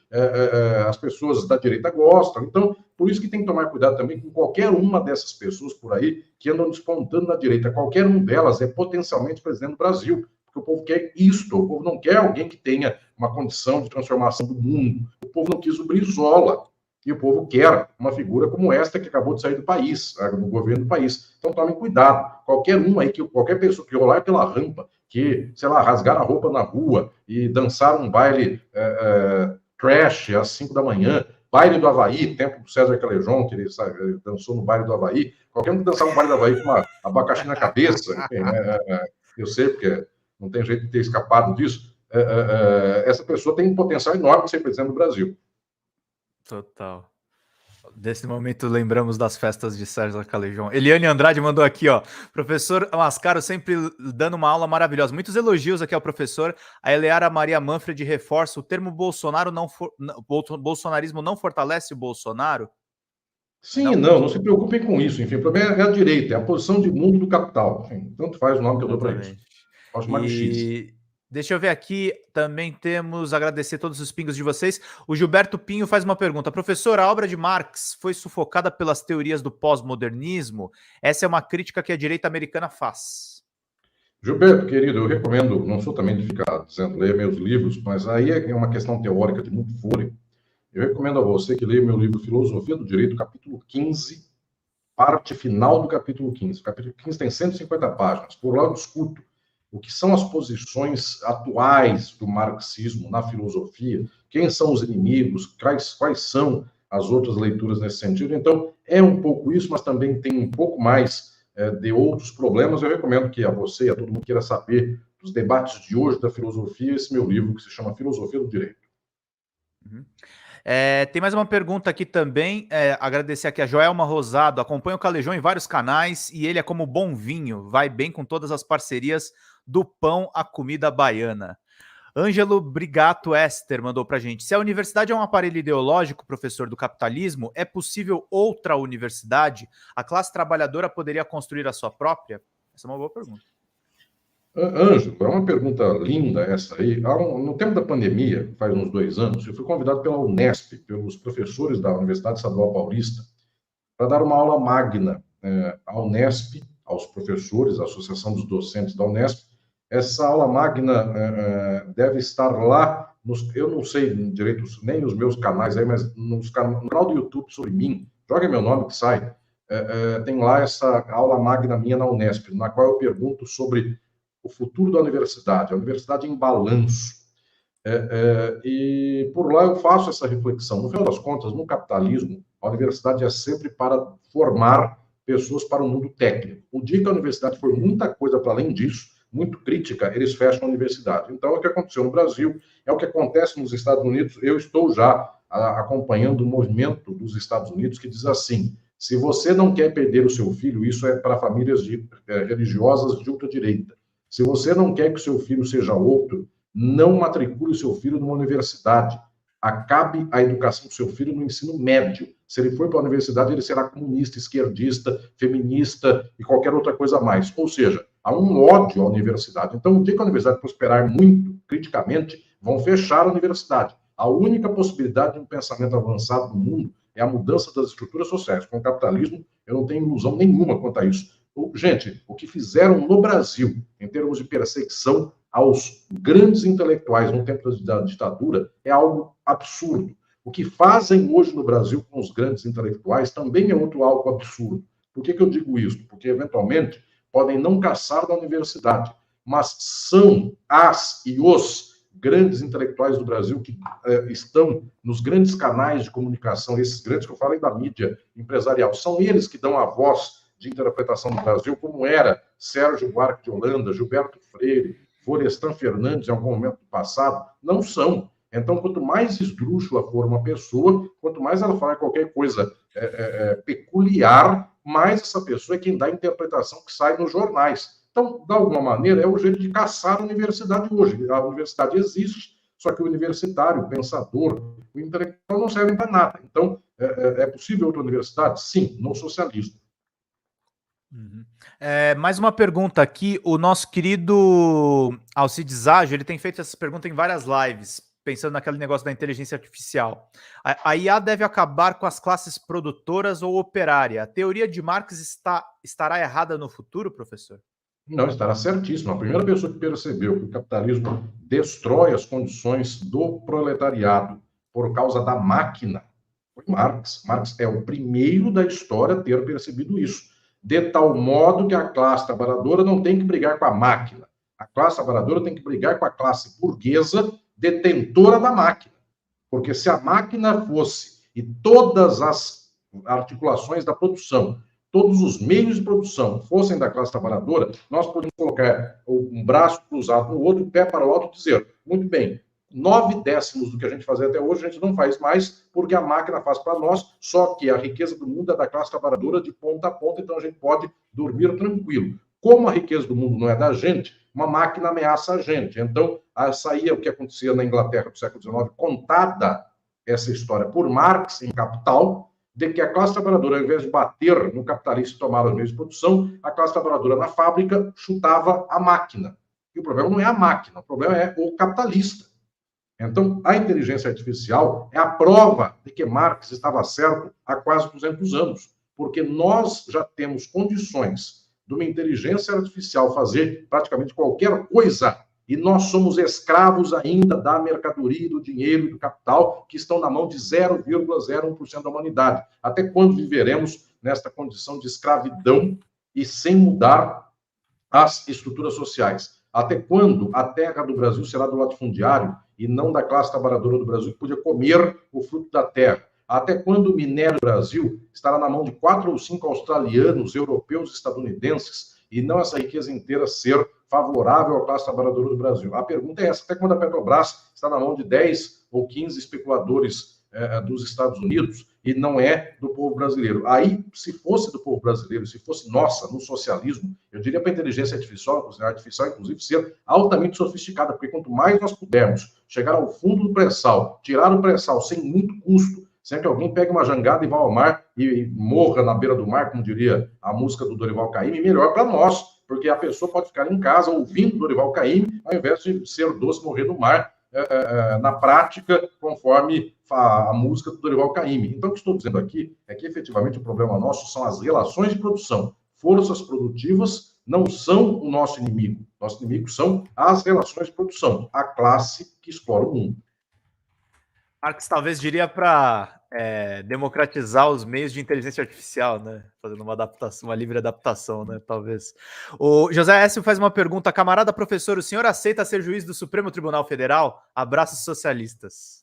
as pessoas da direita gostam. Então, por isso que tem que tomar cuidado também com qualquer uma dessas pessoas por aí que andam despontando na direita. Qualquer uma delas é potencialmente presidente do Brasil, porque o povo quer isto, o povo não quer alguém que tenha uma condição de transformação do mundo. O povo não quis o Brizola, e o povo quer uma figura como esta que acabou de sair do país, do governo do país. Então tomem cuidado. Qualquer um aí, qualquer pessoa que rolar pela rampa, que, sei lá, rasgar a roupa na rua e dançar um baile trash às 5 da manhã, Baile do Havaí, tempo do César Calejon, que ele dançou no Baile do Havaí. Qualquer um que dançar no Baile do Havaí com uma abacaxi na cabeça, enfim, eu sei porque não tem jeito de ter escapado disso. Essa pessoa tem um potencial enorme de ser presidente do Brasil. Total. Nesse momento lembramos das festas de César Calejon. Eliane Andrade mandou aqui, ó. Professor Mascaro sempre dando uma aula maravilhosa. Muitos elogios aqui ao professor. A Eleara Maria Manfred reforça: o termo bolsonarismo não fortalece o Bolsonaro? Sim, não se preocupem com isso. Enfim, o problema é a direita, é a posição de mundo do capital. Enfim, tanto faz o nome que eu dou para isso. Posso chamar de X. Deixa eu ver aqui, também temos, agradecer todos os pingos de vocês. O Gilberto Pinho faz uma pergunta. Professor, a obra de Marx foi sufocada pelas teorias do pós-modernismo? Essa é uma crítica que a direita americana faz. Gilberto, querido, eu recomendo, não sou também de ficar dizendo, leia meus livros, mas aí é uma questão teórica de muito fôlego. Eu recomendo a você que leia meu livro Filosofia do Direito, capítulo 15, parte final do capítulo 15. O capítulo 15 tem 150 páginas. Por lá eu discuto o que são as posições atuais do marxismo na filosofia, quem são os inimigos, quais são as outras leituras nesse sentido. Então, é um pouco isso, mas também tem um pouco mais de outros problemas. Eu recomendo que a você e a todo mundo queira saber dos debates de hoje da filosofia, esse meu livro que se chama Filosofia do Direito. Uhum. Tem mais uma pergunta aqui também, agradecer aqui a Joelma Rosado, acompanha o Calejon em vários canais e ele é como bom vinho, vai bem com todas as parcerias do pão à comida baiana. Ângelo Brigato Ester mandou pra gente: se a universidade é um aparelho ideológico, professor, do capitalismo, é possível outra universidade? A classe trabalhadora poderia construir a sua própria? Essa é uma boa pergunta. Ângelo, é uma pergunta linda essa aí. No tempo da pandemia, faz uns 2 anos, eu fui convidado pela Unesp, pelos professores da Universidade Estadual Paulista, para dar uma aula magna à Unesp, aos professores, à Associação dos Docentes da Unesp. Essa aula magna deve estar lá, eu não sei direito nem os meus canais aí, mas no canal do YouTube sobre mim, joga meu nome que sai, tem lá essa aula magna minha na Unesp, na qual eu pergunto sobre o futuro da universidade, a universidade em balanço. E por lá eu faço essa reflexão. No final das contas, no capitalismo, a universidade é sempre para formar pessoas para o mundo técnico. O dia que a universidade for muita coisa para além disso, muito crítica, eles fecham a universidade. Então, é o que aconteceu no Brasil, é o que acontece nos Estados Unidos. Eu estou já acompanhando o movimento dos Estados Unidos que diz assim: se você não quer perder o seu filho, isso é para famílias religiosas de ultradireita. Se você não quer que o seu filho seja outro, não matricule o seu filho numa universidade. Acabe a educação do seu filho no ensino médio. Se ele for para a universidade, ele será comunista, esquerdista, feminista e qualquer outra coisa a mais. Ou seja, há um ódio à universidade. Então, o dia que a universidade prosperar muito, criticamente, vão fechar a universidade. A única possibilidade de um pensamento avançado no mundo é a mudança das estruturas sociais. Com o capitalismo, eu não tenho ilusão nenhuma quanto a isso. Gente, o que fizeram no Brasil, em termos de perseguição aos grandes intelectuais no tempo da ditadura, é algo absurdo. O que fazem hoje no Brasil com os grandes intelectuais também é algo absurdo. Por que eu digo isso? Porque, eventualmente, podem não caçar da universidade, mas são as e os grandes intelectuais do Brasil que estão nos grandes canais de comunicação, esses grandes que eu falei da mídia empresarial, são eles que dão a voz de interpretação do Brasil, como era Sérgio Buarque de Holanda, Gilberto Freire, Florestan Fernandes, em algum momento do passado. Não são. Então, quanto mais esdrúxula for uma pessoa, quanto mais ela falar qualquer coisa peculiar, mais essa pessoa é quem dá a interpretação que sai nos jornais. Então, de alguma maneira, é o jeito de caçar a universidade hoje. A universidade existe, só que o universitário, o pensador, o intelectual não servem para nada. Então, é possível outra universidade? Sim, no socialismo. Uhum. Mais uma pergunta aqui. O nosso querido Alcides Ágio, ele tem feito essa pergunta em várias lives, pensando naquele negócio da inteligência artificial. A IA deve acabar com as classes produtoras ou operária. A teoria de Marx estará errada no futuro, professor? Não, estará certíssimo. A primeira pessoa que percebeu que o capitalismo destrói as condições do proletariado por causa da máquina foi Marx. Marx é o primeiro da história a ter percebido isso. De tal modo que a classe trabalhadora não tem que brigar com a máquina. A classe trabalhadora tem que brigar com a classe burguesa detentora da máquina. Porque se a máquina fosse e todas as articulações da produção, todos os meios de produção fossem da classe trabalhadora, nós podemos colocar um braço cruzado no outro, pé para o alto e dizer, muito bem, 9/10 do que a gente fazia até hoje, a gente não faz mais, porque a máquina faz para nós, só que a riqueza do mundo é da classe trabalhadora de ponta a ponta, então a gente pode dormir tranquilo. Como a riqueza do mundo não é da gente, uma máquina ameaça a gente. Então, saía o que acontecia na Inglaterra do século XIX, contada essa história por Marx em Capital, de que a classe trabalhadora, ao invés de bater no capitalista e tomar os meios de produção, a classe trabalhadora na fábrica chutava a máquina. E o problema não é a máquina, o problema é o capitalista. Então, a inteligência artificial é a prova de que Marx estava certo há quase 200 anos, porque nós já temos condições de uma inteligência artificial fazer praticamente qualquer coisa, e nós somos escravos ainda da mercadoria, do dinheiro e do capital, que estão na mão de 0,01% da humanidade. Até quando viveremos nesta condição de escravidão e sem mudar as estruturas sociais? Até quando a terra do Brasil será do latifundiário e não da classe trabalhadora do Brasil que podia comer o fruto da terra? Até quando o minério do Brasil estará na mão de 4 ou 5 australianos, europeus, estadunidenses, e não essa riqueza inteira ser favorável à classe trabalhadora do Brasil? A pergunta é essa: até quando a Petrobras está na mão de 10 ou 15 especuladores dos Estados Unidos e não é do povo brasileiro? Aí, se fosse do povo brasileiro, se fosse nossa, no socialismo, eu diria para a inteligência artificial, inclusive, ser altamente sofisticada, porque quanto mais nós pudermos chegar ao fundo do pré-sal, tirar o pré-sal sem muito custo, sem que alguém pegue uma jangada e vá ao mar e morra na beira do mar, como diria a música do Dorival Caymmi, melhor para nós, porque a pessoa pode ficar em casa ouvindo Dorival Caymmi, ao invés de ser doce morrer no mar, na prática, conforme a música do Dorival Caymmi. Então, o que estou dizendo aqui é que, efetivamente, o problema nosso são as relações de produção. Forças produtivas não são o nosso inimigo. Nosso inimigo são as relações de produção, a classe que explora o mundo. Marx talvez diria para democratizar os meios de inteligência artificial, né? Fazendo uma adaptação, uma livre adaptação, né? Talvez. O José Écio faz uma pergunta: camarada professor, o senhor aceita ser juiz do Supremo Tribunal Federal? Abraços socialistas.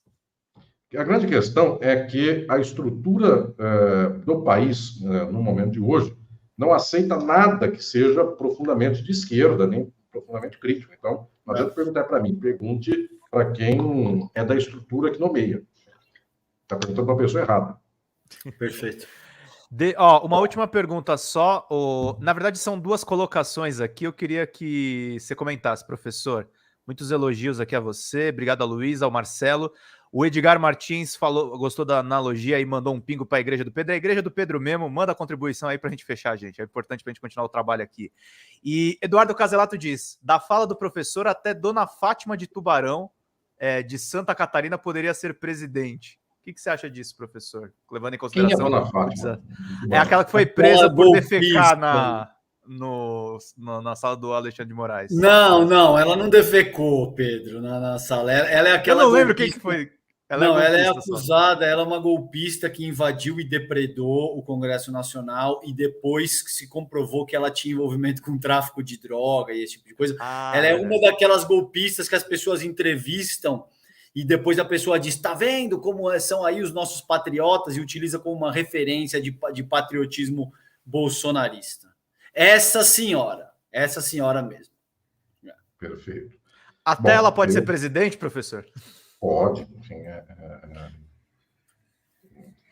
A grande questão é que a estrutura do país, no momento de hoje, não aceita nada que seja profundamente de esquerda, nem profundamente crítico. Então, não adianta perguntar para mim, pergunte para quem é da estrutura que nomeia. Está perguntando para a pessoa errada. Perfeito. Uma última pergunta só. Na verdade, são duas colocações aqui. Eu queria que você comentasse, professor. Muitos elogios aqui a você. Obrigado a Luísa, ao Marcelo. O Edgar Martins gostou da analogia e mandou um pingo para a Igreja do Pedro. É a Igreja do Pedro mesmo. Manda a contribuição aí para a gente fechar, gente. É importante para a gente continuar o trabalho aqui. E Eduardo Caselato diz: da fala do professor, até Dona Fátima de Tubarão, de Santa Catarina, poderia ser presidente. O que você acha disso, professor? Levando em consideração... Quem é Dona Fátima? É aquela que foi presa por defecar na sala do Alexandre de Moraes. Não, ela não defecou, Pedro, na sala. Ela é aquela... Eu não lembro quem que foi. Ela é acusada, ela é uma golpista que invadiu e depredou o Congresso Nacional e depois se comprovou que ela tinha envolvimento com tráfico de droga e esse tipo de coisa. Ela é uma daquelas golpistas que as pessoas entrevistam e depois a pessoa diz: tá vendo como são aí os nossos patriotas, e utiliza como uma referência de patriotismo bolsonarista. Essa senhora mesmo. Perfeito. Até ela pode ser presidente, professor? Pode, enfim,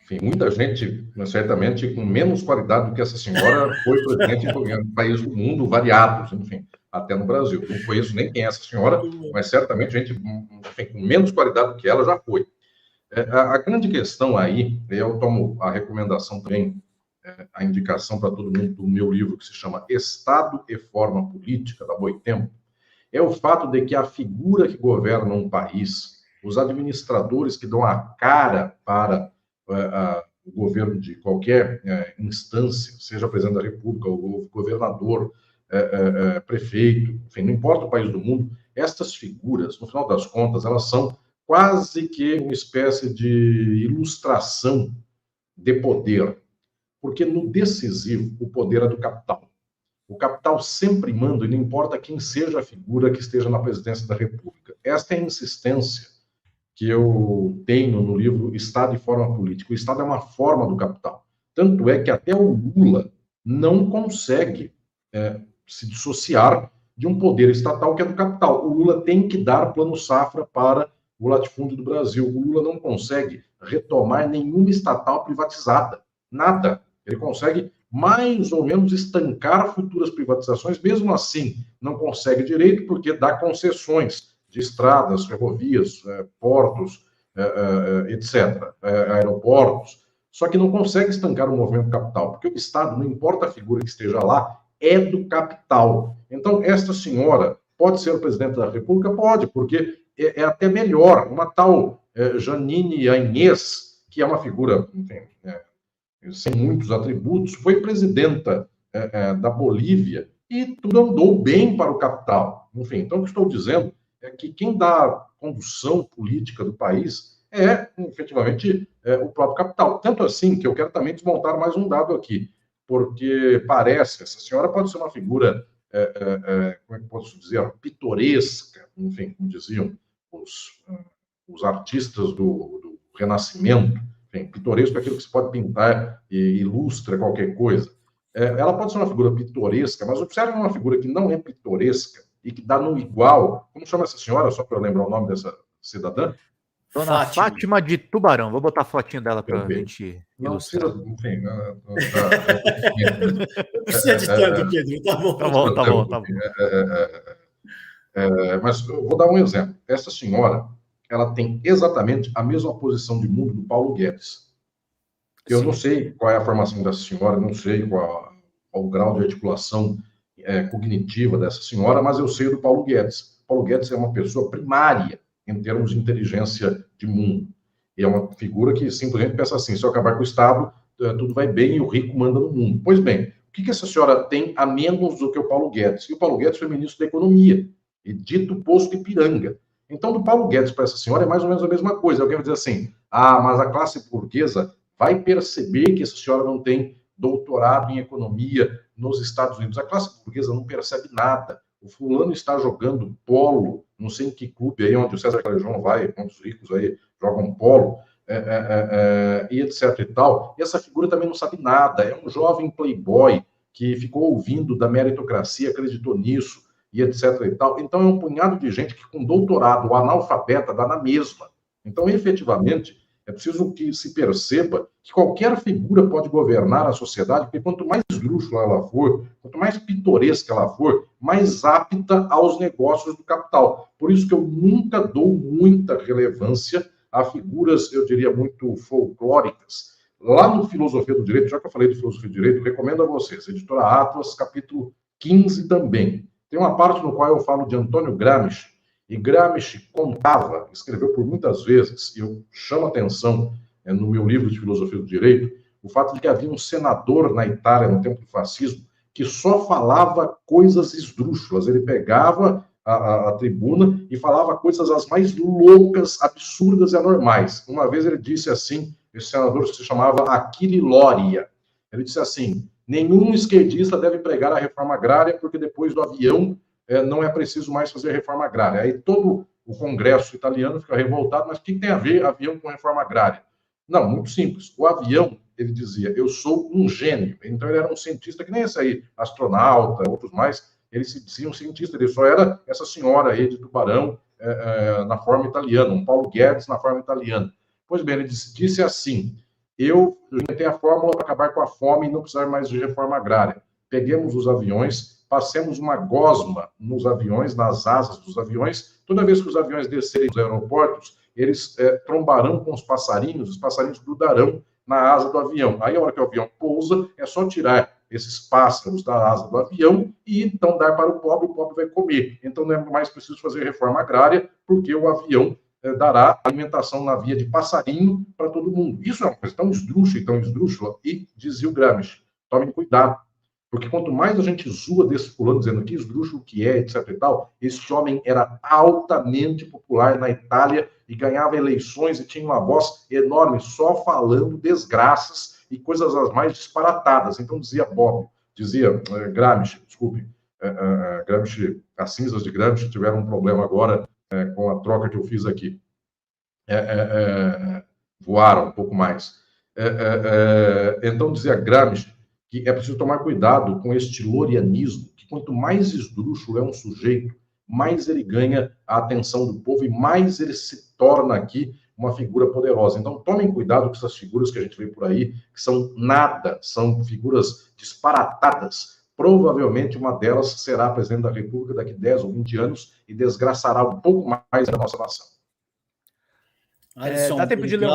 enfim, muita gente, certamente, com menos qualidade do que essa senhora, foi presidente em países do mundo variados, enfim, até no Brasil. Não conheço nem quem é essa senhora, mas certamente gente, enfim, com menos qualidade do que ela já foi. A grande questão aí, eu tomo a recomendação também, a indicação para todo mundo do meu livro, que se chama Estado e Forma Política, da Boitempo, é o fato de que a figura que governa um país, os administradores que dão a cara para o governo de qualquer instância, seja presidente da República, ou governador, prefeito, enfim, não importa o país do mundo, estas figuras, no final das contas, elas são quase que uma espécie de ilustração de poder, porque no decisivo o poder é do capital. O capital sempre manda, e não importa quem seja a figura que esteja na presidência da República. Esta é a insistência que eu tenho no livro Estado e Forma Política. O Estado é uma forma do capital. Tanto é que até o Lula não consegue se dissociar de um poder estatal que é do capital. O Lula tem que dar plano safra para o latifúndio do Brasil. O Lula não consegue retomar nenhuma estatal privatizada. Nada. Ele consegue mais ou menos estancar futuras privatizações, mesmo assim não consegue direito porque dá concessões de estradas, ferrovias, portos, etc., aeroportos, só que não consegue estancar o movimento capital, porque o Estado, não importa a figura que esteja lá, é do capital. Então, esta senhora pode ser o presidente da República? Pode, porque é até melhor. Uma tal Janine Áñez, que é uma figura, enfim, sem muitos atributos, foi presidenta da Bolívia e tudo andou bem para o capital. Enfim, então o que estou dizendo é que quem dá condução política do país é, efetivamente, o próprio capital. Tanto assim que eu quero também desmontar mais um dado aqui, porque parece, essa senhora pode ser uma figura, como é que posso dizer, pitoresca, enfim, como diziam os artistas do Renascimento, enfim, pitoresco é aquilo que se pode pintar e ilustra qualquer coisa. Ela pode ser uma figura pitoresca, mas observe uma figura que não é pitoresca e que dá no igual. Como chama essa senhora, só para eu lembrar o nome dessa cidadã? Dona Fátima de Tubarão. Vou botar a fotinho dela para a gente ilustrar. Não precisa, enfim... Não precisa de tanto, Pedro. Tá bom. Mas eu vou dar um exemplo. Essa senhora, ela tem exatamente a mesma posição de mundo do Paulo Guedes. Eu não sei qual é a formação dessa senhora, não sei qual o grau de articulação cognitiva dessa senhora, mas eu sei do Paulo Guedes. Paulo Guedes é uma pessoa primária em termos de inteligência de mundo. E é uma figura que simplesmente pensa assim, se eu acabar com o Estado, tudo vai bem e o rico manda no mundo. Pois bem, o que essa senhora tem a menos do que o Paulo Guedes? E o Paulo Guedes foi ministro da Economia, e dito posto Ipiranga. Então, do Paulo Guedes para essa senhora é mais ou menos a mesma coisa. Eu quero dizer assim, mas a classe burguesa vai perceber que essa senhora não tem doutorado em economia nos Estados Unidos. A classe burguesa não percebe nada. O fulano está jogando polo, não sei em que clube aí, onde o César Calejão vai, onde os ricos aí jogam polo, e etc e tal. E essa figura também não sabe nada. É um jovem playboy que ficou ouvindo da meritocracia, acreditou nisso, e etc e tal. Então, é um punhado de gente que com doutorado, o analfabeta, dá na mesma. Então, efetivamente, é preciso que se perceba que qualquer figura pode governar a sociedade, porque quanto mais esdrúxula ela for, quanto mais pitoresca ela for, mais apta aos negócios do capital. Por isso que eu nunca dou muita relevância a figuras, eu diria, muito folclóricas. Lá no Filosofia do Direito, já que eu falei de Filosofia do Direito, recomendo a vocês, Editora Atlas, capítulo 15 também. Tem uma parte no qual eu falo de Antônio Gramsci, e Gramsci contava, escreveu por muitas vezes, e eu chamo a atenção no meu livro de Filosofia do Direito, o fato de que havia um senador na Itália, no tempo do fascismo, que só falava coisas esdrúxulas. Ele pegava a tribuna e falava coisas as mais loucas, absurdas e anormais. Uma vez ele disse assim, esse senador se chamava Achille Loria, ele disse assim, nenhum esquerdista deve pregar a reforma agrária, porque depois do avião não é preciso mais fazer reforma agrária. Aí todo o Congresso italiano fica revoltado, mas o que tem a ver avião com reforma agrária? Não, muito simples. O avião, ele dizia, eu sou um gênio. Então ele era um cientista que nem esse aí, astronauta, outros mais, ele se dizia um cientista, ele só era essa senhora aí de Tubarão na forma italiana, um Paulo Guedes na forma italiana. Pois bem, ele disse assim, eu inventei a fórmula para acabar com a fome e não precisar mais de reforma agrária. Peguemos os aviões, passemos uma gosma nos aviões, nas asas dos aviões. Toda vez que os aviões descerem dos aeroportos, eles trombarão com os passarinhos grudarão na asa do avião. Aí, a hora que o avião pousa, é só tirar esses pássaros da asa do avião e então dar para o pobre vai comer. Então, não é mais preciso fazer reforma agrária, porque o avião dará alimentação na via de passarinho para todo mundo. Isso é uma coisa tão esdrúxula, e dizia o Gramsci, tomem cuidado, porque quanto mais a gente zoa desse fulano, dizendo que esdrúxulo que é, etc e tal, esse homem era altamente popular na Itália e ganhava eleições e tinha uma voz enorme, só falando desgraças e coisas as mais disparatadas. Então dizia Gramsci, desculpe, Gramsci, as cinzas de Gramsci tiveram um problema agora com a troca que eu fiz aqui. voaram um pouco mais. Então, dizia Gramsci que é preciso tomar cuidado com este lorianismo, que quanto mais esdrúxulo é um sujeito, mais ele ganha a atenção do povo e mais ele se torna aqui uma figura poderosa. Então, tomem cuidado com essas figuras que a gente vê por aí, que são nada, são figuras disparatadas. Provavelmente uma delas será presidente da República daqui 10 ou 20 anos e desgraçará um pouco mais a nossa nação. Dá tempo de ler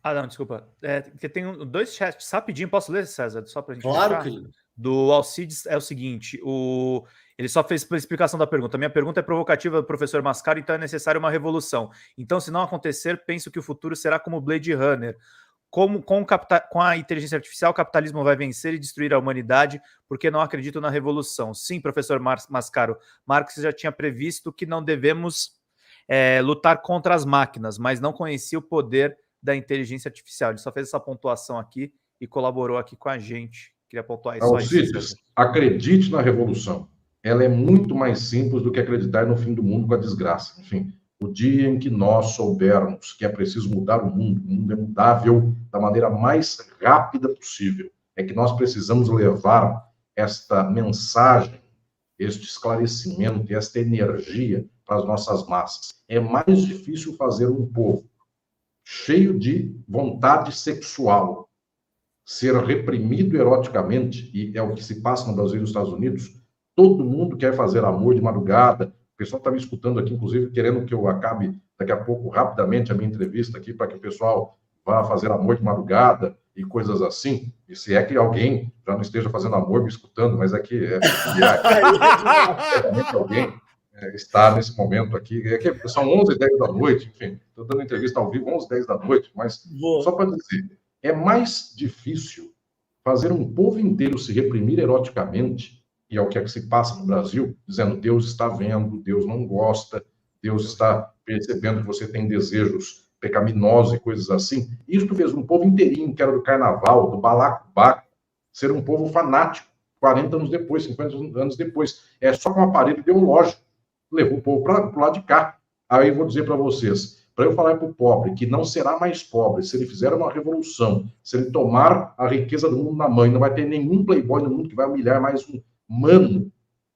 não, desculpa. Porque tem dois chats rapidinho. Posso ler, César? Só para a gente Claro, querido. Do Alcides é o seguinte: ele só fez a explicação da pergunta. Minha pergunta é provocativa do professor Mascaro, então é necessária uma revolução. Então, se não acontecer, penso que o futuro será como Blade Runner. Com a inteligência artificial, o capitalismo vai vencer e destruir a humanidade, porque não acredito na revolução. Sim, professor Mascaro, Marx já tinha previsto que não devemos lutar contra as máquinas, mas não conhecia o poder da inteligência artificial. Ele só fez essa pontuação aqui e colaborou aqui com a gente. Queria pontuar isso. Alcides, acredite na revolução. Ela é muito mais simples do que acreditar no fim do mundo com a desgraça. Enfim, o dia em que nós soubermos que é preciso mudar o mundo é mudável da maneira mais rápida possível. É que nós precisamos levar esta mensagem, este esclarecimento e esta energia para as nossas massas. É mais difícil fazer um povo cheio de vontade sexual ser reprimido eroticamente, e é o que se passa no Brasil e nos Estados Unidos. Todo mundo quer fazer amor de madrugada. O pessoal está me escutando aqui, inclusive, querendo que eu acabe daqui a pouco, rapidamente, a minha entrevista aqui, para que o pessoal vá fazer amor de madrugada e coisas assim. E se é que alguém já não esteja fazendo amor me escutando, mas é que alguém está nesse momento aqui. É que são 11h10 da noite, enfim, estou dando entrevista ao vivo 11h10 da noite, mas só para dizer, é mais difícil fazer um povo inteiro se reprimir eroticamente, e é o que é que se passa no Brasil, dizendo Deus está vendo, Deus não gosta, Deus está percebendo que você tem desejos pecaminosos e coisas assim. Isso fez um povo inteirinho, que era do carnaval, do balacobaco, ser um povo fanático, 40 anos depois, 50 anos depois. É só com um aparelho ideológico. Levou o povo para o lado de cá. Aí eu vou dizer para vocês, para eu falar para o pobre que não será mais pobre se ele fizer uma revolução, se ele tomar a riqueza do mundo na mão, não vai ter nenhum playboy no mundo que vai humilhar mais um mano,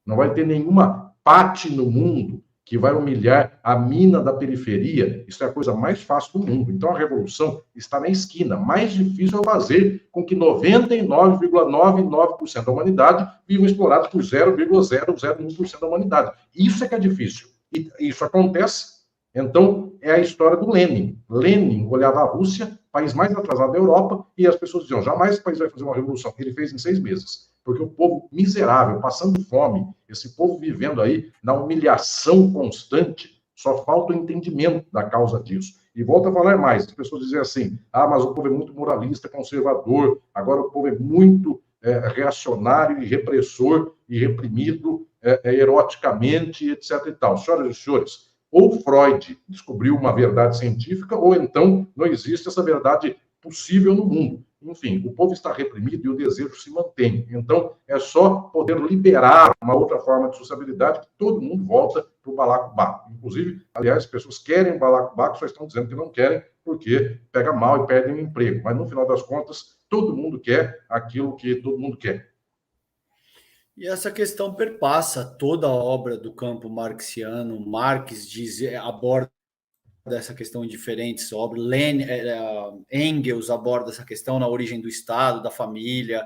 não vai ter nenhuma Pati no mundo que vai humilhar a mina da periferia. Isso é a coisa mais fácil do mundo. Então a revolução está na esquina. Mais difícil é fazer com que 99,99% da humanidade vivam explorados por 0,001% da humanidade. Isso é que é difícil. E isso acontece. Então, é a história do Lenin. Lenin olhava a Rússia, país mais atrasado da Europa, e as pessoas diziam, jamais esse país vai fazer uma revolução. Ele fez em 6 meses. Porque o povo miserável, passando fome, esse povo vivendo aí na humilhação constante, só falta o entendimento da causa disso. E volto a falar mais, as pessoas dizem assim, mas o povo é muito moralista, conservador, agora o povo é muito reacionário e repressor e reprimido eroticamente, etc. e tal. Senhoras e senhores, ou Freud descobriu uma verdade científica, ou então não existe essa verdade possível no mundo. Enfim, o povo está reprimido e o desejo se mantém. Então, é só poder liberar uma outra forma de sociabilidade que todo mundo volta para o balacobaco. Inclusive, aliás, as pessoas querem o balacobaco, só estão dizendo que não querem porque pega mal e perdem o emprego. Mas, no final das contas, todo mundo quer aquilo que todo mundo quer. E essa questão perpassa toda a obra do campo marxiano. Marx aborda essa questão em diferentes obras. Engels aborda essa questão na origem do Estado, da família.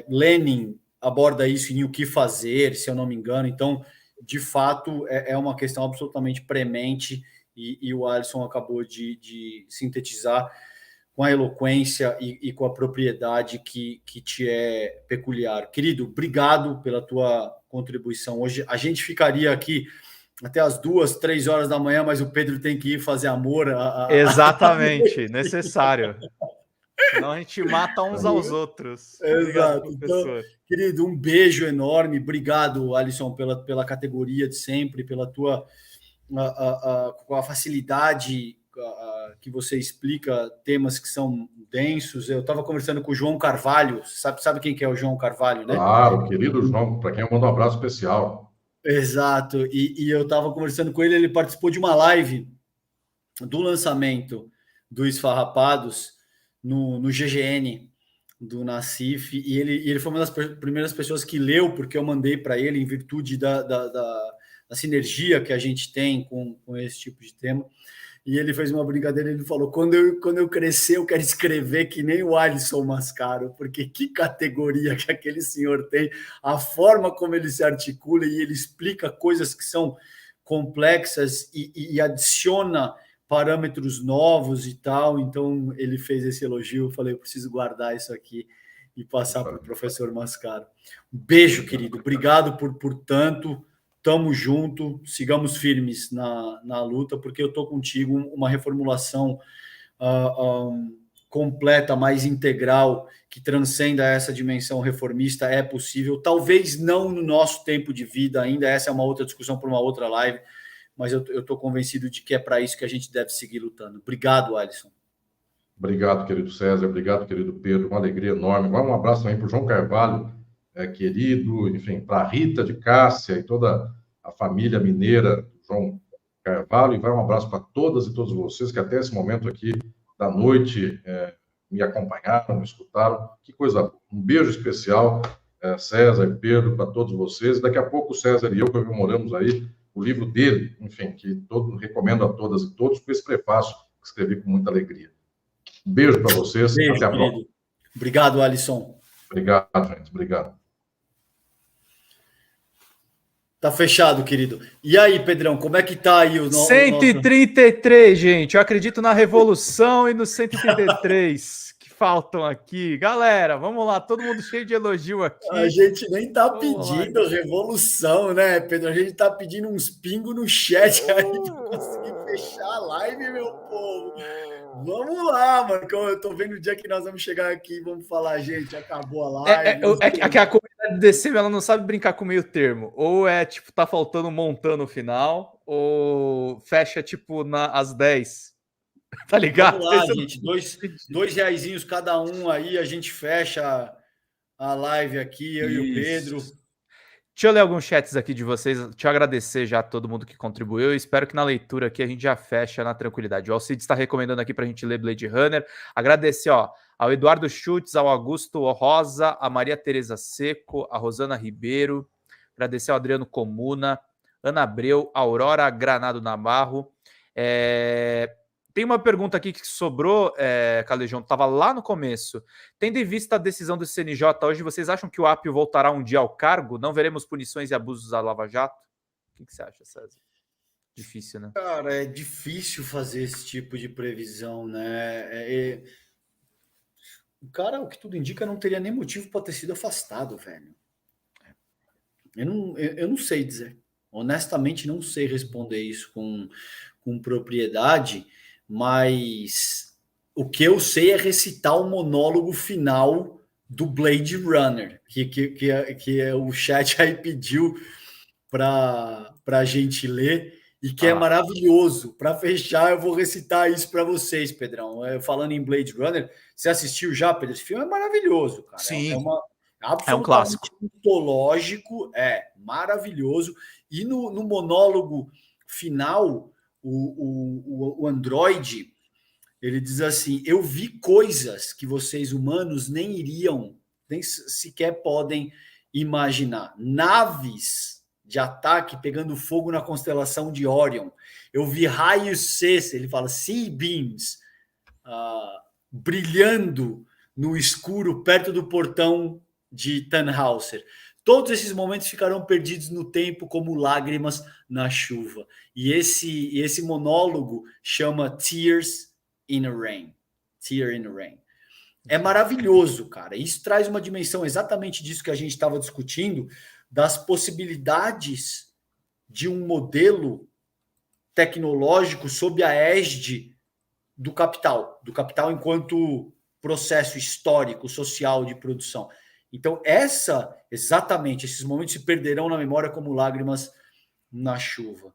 Lenin aborda isso em O que Fazer, se eu não me engano. Então, de fato, é uma questão absolutamente premente e o Alisson acabou de sintetizar com a eloquência e com a propriedade que te é peculiar. Querido, obrigado pela tua contribuição hoje. A gente ficaria aqui até as 2, 3 horas da manhã, mas o Pedro tem que ir fazer amor. Exatamente, necessário. Senão a gente mata uns aos outros. Exato. Então, querido, um beijo enorme. Obrigado, Alisson, pela categoria de sempre, pela tua com a facilidade que você explica temas que são densos. Eu estava conversando com o João Carvalho. Sabe quem que é o João Carvalho, né? Claro, querido João, para quem eu mando um abraço especial. Exato, e eu estava conversando com ele, ele participou de uma live do lançamento do Esfarrapados no GGN do Nassif, e ele foi uma das primeiras pessoas que leu, porque eu mandei para ele, em virtude da sinergia que a gente tem com esse tipo de tema. E ele fez uma brincadeira, ele falou, quando eu crescer, eu quero escrever que nem o Alisson Mascaro, porque que categoria que aquele senhor tem, a forma como ele se articula, e ele explica coisas que são complexas e adiciona parâmetros novos e tal. Então ele fez esse elogio, eu falei, eu preciso guardar isso aqui e passar para o professor Mascaro. Um beijo, querido, obrigado por tanto. Tamo junto, sigamos firmes na luta, porque eu estou contigo. Uma reformulação completa, mais integral, que transcenda essa dimensão reformista é possível. Talvez não no nosso tempo de vida ainda, essa é uma outra discussão para uma outra live, mas eu estou convencido de que é para isso que a gente deve seguir lutando. Obrigado, Alisson. Obrigado, querido César. Obrigado, querido Pedro. Uma alegria enorme. Um abraço também para o João Carvalho, querido, enfim, para a Rita de Cássia e toda a família mineira do João Carvalho. E vai um abraço para todas e todos vocês que até esse momento aqui da noite me acompanharam, me escutaram. Que coisa boa. Um beijo especial, César e Pedro, para todos vocês. Daqui a pouco o César e eu comemoramos aí o livro dele, enfim, que recomendo a todas e todos, com esse prefácio que escrevi com muita alegria. Um beijo para vocês. Beijo, até a querido. próxima. Obrigado, Alisson. Obrigado, gente. Obrigado. Tá fechado, querido. E aí, Pedrão, como é que tá aí o 133, gente. Eu acredito na revolução e no 133 que faltam aqui. Galera, vamos lá. Todo mundo cheio de elogio aqui. A gente nem tá pedindo revolução, né, Pedro? A gente tá pedindo uns pingos no chat aí pra conseguir fechar a live, meu povo. Vamos lá, mano. Eu tô vendo o dia que nós vamos chegar aqui e vamos falar, gente, acabou a live. É que a comunidade DC, ela não sabe brincar com meio termo. Ou é, tipo, tá faltando montando no final, ou fecha, tipo, às 10. Tá ligado? Vamos lá, gente. Dois reaisinhos cada um aí, a gente fecha a live aqui, eu e o Pedro. Deixa eu ler alguns chats aqui de vocês. Deixa eu agradecer já a todo mundo que contribuiu. Eu espero que na leitura aqui a gente já fecha na tranquilidade. O Alcides está recomendando aqui para a gente ler Blade Runner. Agradecer ao Eduardo Schultz, ao Augusto Rosa, a Maria Tereza Seco, a Rosana Ribeiro. Agradecer ao Adriano Comuna, Ana Abreu, Aurora Granado Navarro. Tem uma pergunta aqui que sobrou, Calejão, estava lá no começo. Tendo em vista a decisão do CNJ hoje, vocês acham que o Apio voltará um dia ao cargo? Não veremos punições e abusos da Lava Jato? O que você acha, César? Difícil, né? Cara, é difícil fazer esse tipo de previsão, né? O cara, o que tudo indica, não teria nem motivo para ter sido afastado, velho. Eu não sei dizer. Honestamente, não sei responder isso com propriedade. Mas o que eu sei é recitar o monólogo final do Blade Runner, que o chat aí pediu para a gente ler, e que é maravilhoso. Para fechar, eu vou recitar isso para vocês, Pedrão. Falando em Blade Runner, você assistiu já, Pedro? Esse filme é maravilhoso, cara. Sim. Absolutamente é um clássico. Mitológico, maravilhoso. E no monólogo final, o Android, ele diz assim: eu vi coisas que vocês humanos nem sequer podem imaginar. Naves de ataque pegando fogo na constelação de Orion. Eu vi raios C, ele fala sea beams, brilhando no escuro perto do portão de Tannhauser. Todos esses momentos ficarão perdidos no tempo como lágrimas na chuva. E esse monólogo chama Tears in the Rain. Tear in the Rain. É maravilhoso, cara. Isso traz uma dimensão exatamente disso que a gente estava discutindo, das possibilidades de um modelo tecnológico sob a égide do capital enquanto processo histórico, social de produção. Então, exatamente, esses momentos se perderão na memória como lágrimas na chuva.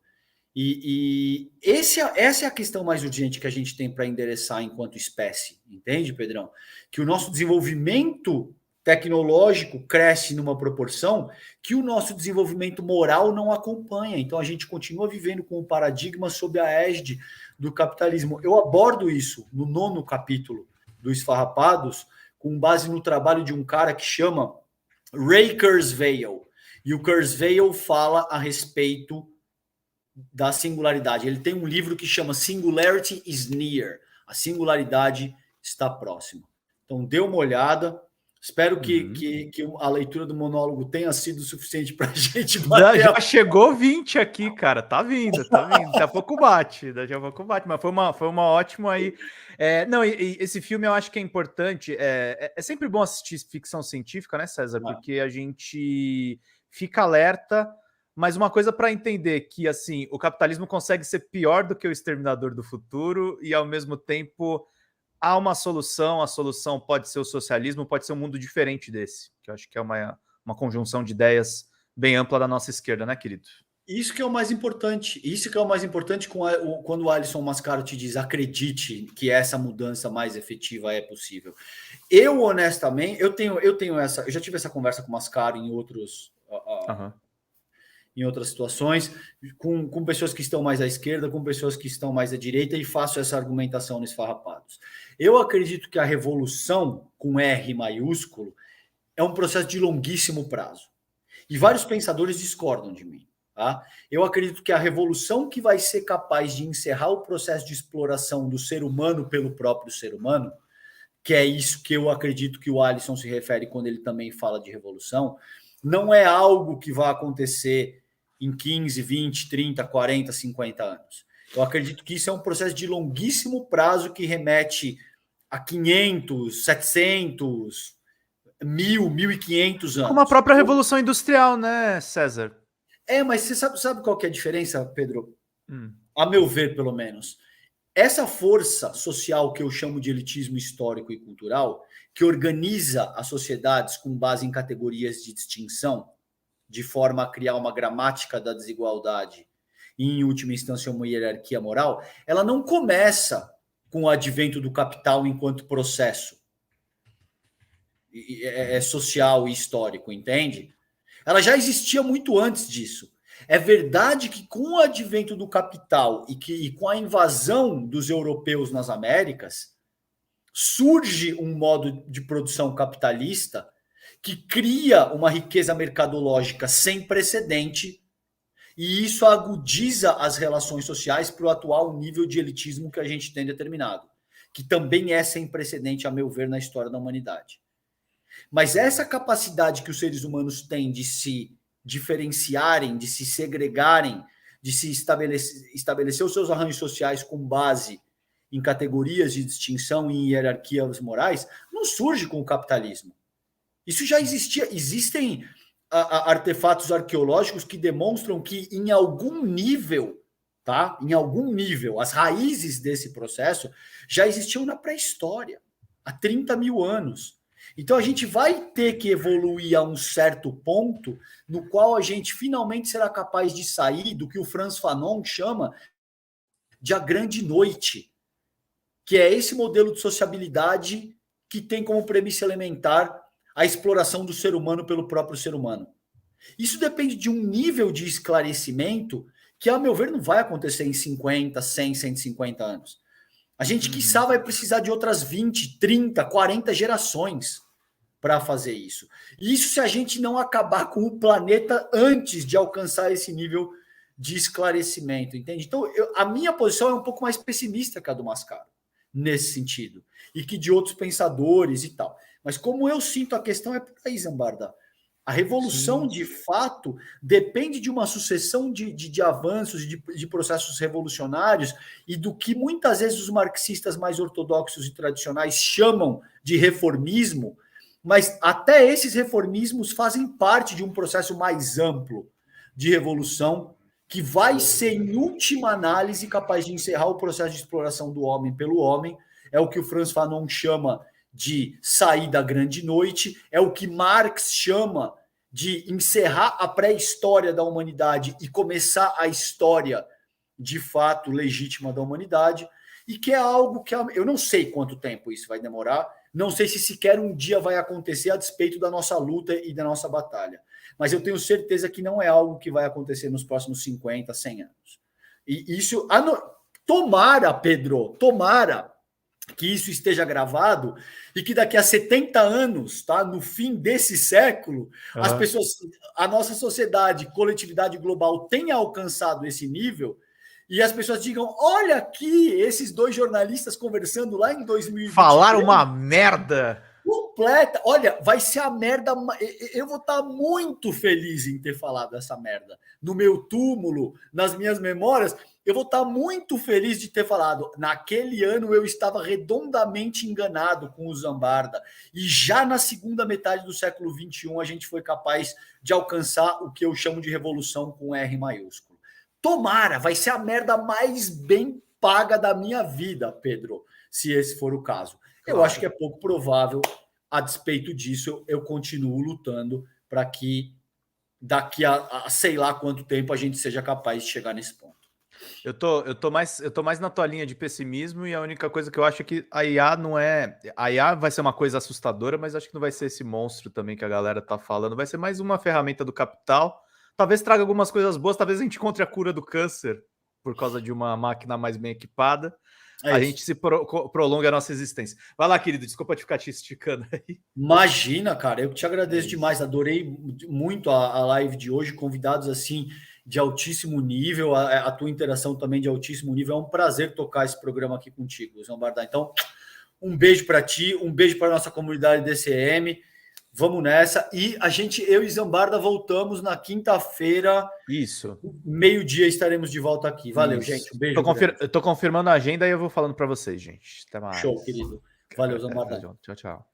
E essa é a questão mais urgente que a gente tem para endereçar enquanto espécie, entende, Pedrão? Que o nosso desenvolvimento tecnológico cresce numa proporção que o nosso desenvolvimento moral não acompanha. Então a gente continua vivendo com o paradigma sob a égide do capitalismo. Eu abordo isso no 9º capítulo do Esfarrapados, com base no trabalho de um cara que chama Ray Kurzweil. E o Kurzweil fala a respeito da singularidade. Ele tem um livro que chama Singularity is Near. A singularidade está próxima. Então dê uma olhada. Espero que a leitura do monólogo tenha sido suficiente para a gente bater. Já chegou 20 aqui, cara. Tá vindo. Daqui a pouco bate. Mas foi uma ótima aí. Não, e esse filme eu acho que é importante. É sempre bom assistir ficção científica, né, César? Porque a gente fica alerta. Mas uma coisa para entender que assim, o capitalismo consegue ser pior do que o Exterminador do Futuro e ao mesmo tempo há uma solução, a solução pode ser o socialismo, pode ser um mundo diferente desse, que eu acho que é uma conjunção de ideias bem ampla da nossa esquerda, né, querido? Isso que é o mais importante. Isso que é o mais importante quando o Alisson Mascaro te diz acredite que essa mudança mais efetiva é possível. Eu, honestamente, eu já tive essa conversa com o Mascaro em outras situações, com pessoas que estão mais à esquerda, com pessoas que estão mais à direita, e faço essa argumentação no Esfarrapados. Eu acredito que a revolução, com R maiúsculo, é um processo de longuíssimo prazo. E vários pensadores discordam de mim. Tá? Eu acredito que a revolução que vai ser capaz de encerrar o processo de exploração do ser humano pelo próprio ser humano, que é isso que eu acredito que o Alisson se refere quando ele também fala de revolução, não é algo que vai acontecer em 15, 20, 30, 40, 50 anos. Eu acredito que isso é um processo de longuíssimo prazo que remete a 500, 700, 1.000, 1.500 anos. Como a própria Revolução Industrial, né, César? Mas você sabe qual que é a diferença, Pedro? A meu ver, pelo menos. Essa força social que eu chamo de elitismo histórico e cultural, que organiza as sociedades com base em categorias de distinção, de forma a criar uma gramática da desigualdade e, em última instância, uma hierarquia moral, ela não começa com o advento do capital enquanto processo social e histórico, entende? Ela já existia muito antes disso. É verdade que com o advento do capital e com a invasão dos europeus nas Américas, surge um modo de produção capitalista que cria uma riqueza mercadológica sem precedente, e isso agudiza as relações sociais para o atual nível de elitismo que a gente tem determinado, que também é sem precedente, a meu ver, na história da humanidade. Mas essa capacidade que os seres humanos têm de se diferenciarem, de se segregarem, de se estabelecer os seus arranjos sociais com base em categorias de distinção e em hierarquias morais, não surge com o capitalismo. Isso já existia. Existem artefatos arqueológicos que demonstram que em algum nível, tá? Em algum nível, as raízes desse processo já existiam na pré-história, há 30 mil anos. Então a gente vai ter que evoluir a um certo ponto no qual a gente finalmente será capaz de sair do que o Frantz Fanon chama de a grande noite, que é esse modelo de sociabilidade que tem como premissa elementar a exploração do ser humano pelo próprio ser humano. Isso depende de um nível de esclarecimento que, a meu ver, não vai acontecer em 50, 100, 150 anos. A gente, quiçá, vai precisar de outras 20, 30, 40 gerações para fazer isso. Isso se a gente não acabar com o planeta antes de alcançar esse nível de esclarecimento, entende? Então, a minha posição é um pouco mais pessimista que a do Mascaro, nesse sentido, e que de outros pensadores e tal. Mas como eu sinto, a questão é por aí, Zambarda. A revolução, de fato, depende de uma sucessão de avanços, de processos revolucionários e do que muitas vezes os marxistas mais ortodoxos e tradicionais chamam de reformismo, mas até esses reformismos fazem parte de um processo mais amplo de revolução que vai ser, em última análise, capaz de encerrar o processo de exploração do homem pelo homem. É o que o Frantz Fanon chama de sair da grande noite, é o que Marx chama de encerrar a pré-história da humanidade e começar a história, de fato, legítima da humanidade, e que é algo que eu não sei quanto tempo isso vai demorar, Não sei se sequer um dia vai acontecer a despeito da nossa luta e da nossa batalha. Mas eu tenho certeza que não é algo que vai acontecer nos próximos 50, 100 anos. E isso... Tomara, Pedro, tomara que isso esteja gravado e que daqui a 70 anos, tá, no fim desse século, as pessoas, a nossa sociedade, coletividade global tenha alcançado esse nível e as pessoas digam, olha aqui, esses dois jornalistas conversando lá em 2023. Falaram uma merda. Completa. Olha, vai ser a merda. Eu vou estar muito feliz em ter falado essa merda. No meu túmulo, nas minhas memórias, eu vou estar muito feliz de ter falado. Naquele ano eu estava redondamente enganado com o Zambarda. E já na segunda metade do século XXI a gente foi capaz de alcançar o que eu chamo de revolução com R maiúsculo. Tomara, vai ser a merda mais bem paga da minha vida, Pedro, se esse for o caso. Eu acho que é pouco provável. A despeito disso, eu continuo lutando para que daqui a sei lá quanto tempo a gente seja capaz de chegar nesse ponto. Eu tô mais na tua linha de pessimismo e a única coisa que eu acho é que a IA não é... A IA vai ser uma coisa assustadora, mas acho que não vai ser esse monstro também que a galera tá falando. Vai ser mais uma ferramenta do capital. Talvez traga algumas coisas boas, talvez a gente encontre a cura do câncer por causa de uma máquina mais bem equipada. A gente se prolonga a nossa existência. Vai lá, querido, desculpa te ficar te esticando aí. Imagina, cara, eu te agradeço demais, adorei muito a live de hoje, convidados assim de altíssimo nível, a tua interação também de altíssimo nível, é um prazer tocar esse programa aqui contigo, Zambarda. Então, um beijo para ti, um beijo para a nossa comunidade DCM, vamos nessa, e eu e Zambarda voltamos na quinta-feira. Isso. Meio-dia estaremos de volta aqui. Valeu, gente. Um beijo. Eu tô confirmando a agenda e eu vou falando para vocês, gente. Até mais. Show, querido. Valeu, Zambarda. Tchau, tchau.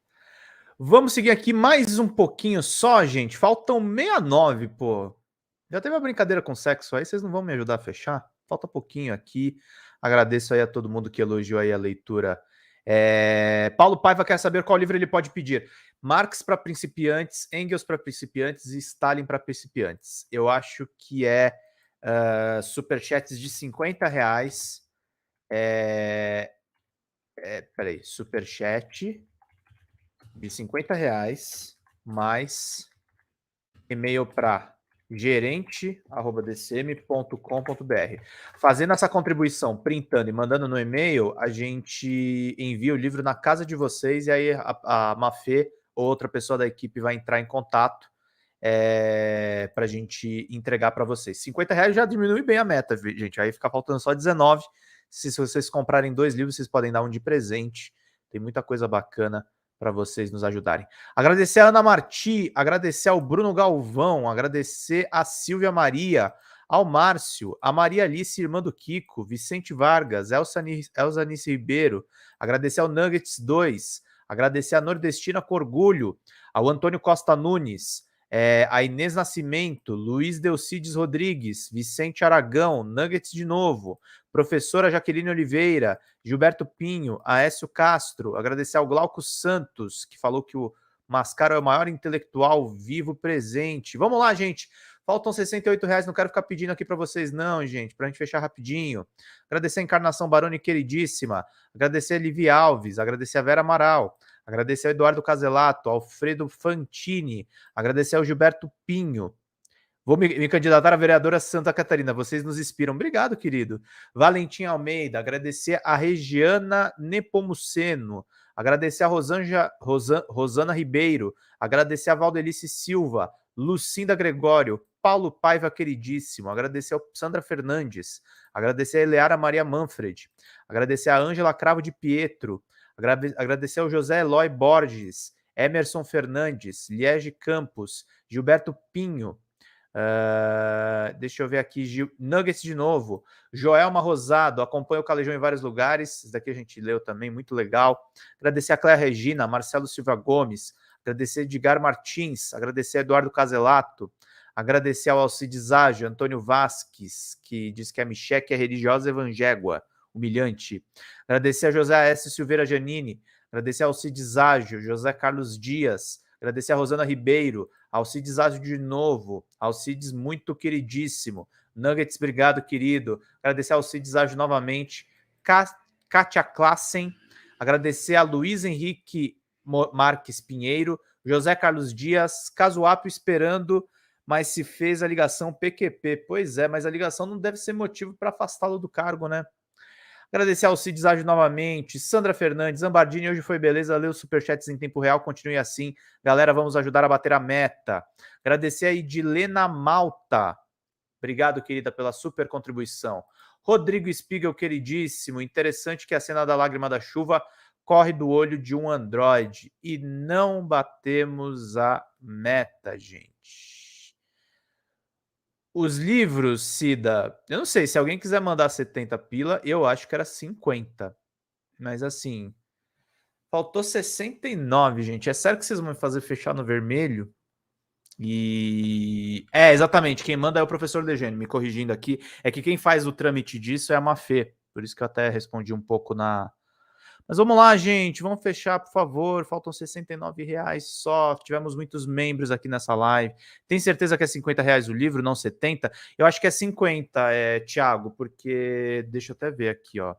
Vamos seguir aqui mais um pouquinho só, gente. Faltam 69, pô. Já teve uma brincadeira com sexo aí, vocês não vão me ajudar a fechar? Falta pouquinho aqui. Agradeço aí a todo mundo que elogiou aí a leitura. Paulo Paiva quer saber qual livro ele pode pedir. Marx para principiantes, Engels para principiantes e Stalin para principiantes. Eu acho que superchats de R$50. Peraí, superchat de R$50 mais e-mail para gerente@dcm.com.br. Fazendo essa contribuição, printando e mandando no e-mail, a gente envia o livro na casa de vocês e aí a Mafê ou outra pessoa da equipe vai entrar em contato para a gente entregar para vocês. R$50 já diminui bem a meta, gente. Aí fica faltando só 19. Se vocês comprarem 2 livros, vocês podem dar um de presente. Tem muita coisa bacana para vocês nos ajudarem. Agradecer a Ana Marti, agradecer ao Bruno Galvão, agradecer a Silvia Maria, ao Márcio, a Maria Alice, irmã do Kiko, Vicente Vargas, Elza Nice Ribeiro, agradecer ao Nuggets 2, agradecer a Nordestina Corgulho, ao Antônio Costa Nunes, a Inês Nascimento, Luiz Delcides Rodrigues, Vicente Aragão, Nuggets de novo, professora Jaqueline Oliveira, Gilberto Pinho, Aécio Castro, agradecer ao Glauco Santos, que falou que o Mascaro é o maior intelectual vivo presente. Vamos lá, gente. Faltam R$68, não quero ficar pedindo aqui para vocês não, gente, para a gente fechar rapidinho. Agradecer a Encarnação Baroni queridíssima, agradecer a Livi Alves, agradecer a Vera Amaral, agradecer ao Eduardo Caselato, Alfredo Fantini, agradecer ao Gilberto Pinho. Vou me candidatar a vereadora Santa Catarina, vocês nos inspiram. Obrigado, querido. Valentim Almeida, agradecer a Regiana Nepomuceno, agradecer a Rosana Ribeiro, agradecer a Valdelice Silva, Lucinda Gregório, Paulo Paiva queridíssimo, agradecer ao Sandra Fernandes, agradecer a Eleara Maria Manfred, agradecer a Ângela Cravo de Pietro, agradecer ao José Eloy Borges, Emerson Fernandes, Liege Campos, Gilberto Pinho, deixa eu ver aqui, Nuggets de novo, Joelma Rosado, acompanha o Calejão em vários lugares, isso daqui a gente leu também, muito legal. Agradecer a Cléa Regina, Marcelo Silva Gomes, agradecer a Edgar Martins, agradecer a Eduardo Caselato, agradecer ao Alcides Ágio, Antônio Vasques, que diz que a Micheque é religiosa evangégua, humilhante. Agradecer a José S. Silveira Giannini, agradecer ao Alcides Ágio, José Carlos Dias, agradecer a Rosana Ribeiro, Alcides Ágio de novo, Alcides muito queridíssimo, Nuggets, obrigado, querido, agradecer ao Alcides Ágio novamente, Kátia Klassen, agradecer a Luiz Henrique Marques Pinheiro, José Carlos Dias, Casuapo esperando, mas se fez a ligação PQP. Pois é, mas a ligação não deve ser motivo para afastá-lo do cargo, né? Agradecer ao Cides Ágil novamente, Sandra Fernandes, Zambardini, hoje foi beleza, leu os superchats em tempo real, continue assim. Galera, vamos ajudar a bater a meta. Agradecer a Edilena Malta. Obrigado, querida, pela super contribuição. Rodrigo Spiegel, queridíssimo, interessante que a cena da lágrima da chuva corre do olho de um Android. E não batemos a meta, gente. Os livros, Cida, eu não sei, se alguém quiser mandar 70 pila, eu acho que era 50. Mas assim, faltou 69, gente. É sério que vocês vão me fazer fechar no vermelho? E... exatamente, quem manda é o professor Legene, me corrigindo aqui. É que quem faz o trâmite disso é a Mafê. Por isso que eu até respondi um pouco na... Mas vamos lá, gente, vamos fechar, por favor. Faltam R$69 só. Tivemos muitos membros aqui nessa live. Tem certeza que é R$50 o livro, não 70? Eu acho que é 50, Thiago, porque... Deixa eu até ver aqui, ó.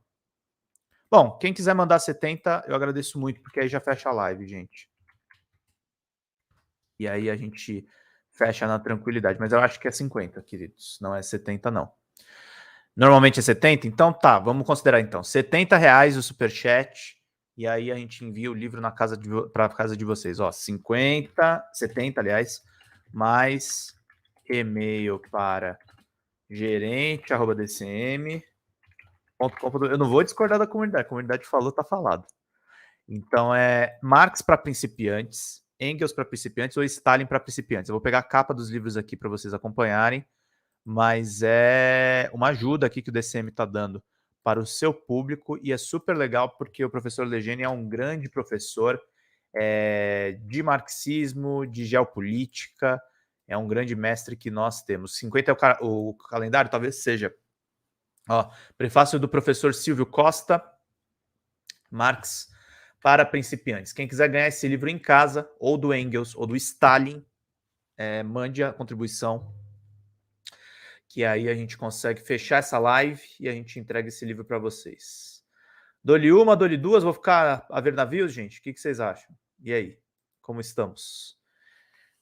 Bom, quem quiser mandar 70, eu agradeço muito, porque aí já fecha a live, gente. E aí a gente fecha na tranquilidade. Mas eu acho que é 50, queridos. Não é 70, não. Normalmente é 70? Então tá, vamos considerar então. R$70 o superchat. E aí a gente envia o livro na casa para a casa de vocês. Ó, 50, 70, aliás, mais e-mail para gerente@dcm.com.br. Eu não vou discordar da comunidade. A comunidade falou, tá falado. Então é Marx para principiantes, Engels para principiantes ou Stalin para principiantes. Eu vou pegar a capa dos livros aqui para vocês acompanharem. Mas é uma ajuda aqui que o DCM está dando para o seu público e é super legal porque o professor Legene é um grande professor de marxismo, de geopolítica, é um grande mestre que nós temos. 50 é o calendário, talvez seja. Ó, prefácio do professor Silvio Costa, Marx para principiantes. Quem quiser ganhar esse livro em casa, ou do Engels ou do Stalin, mande a contribuição, que aí a gente consegue fechar essa live e a gente entrega esse livro para vocês. Dou-lhe uma, dou-lhe duas, vou ficar a ver navios, gente? O que vocês acham? E aí? Como estamos?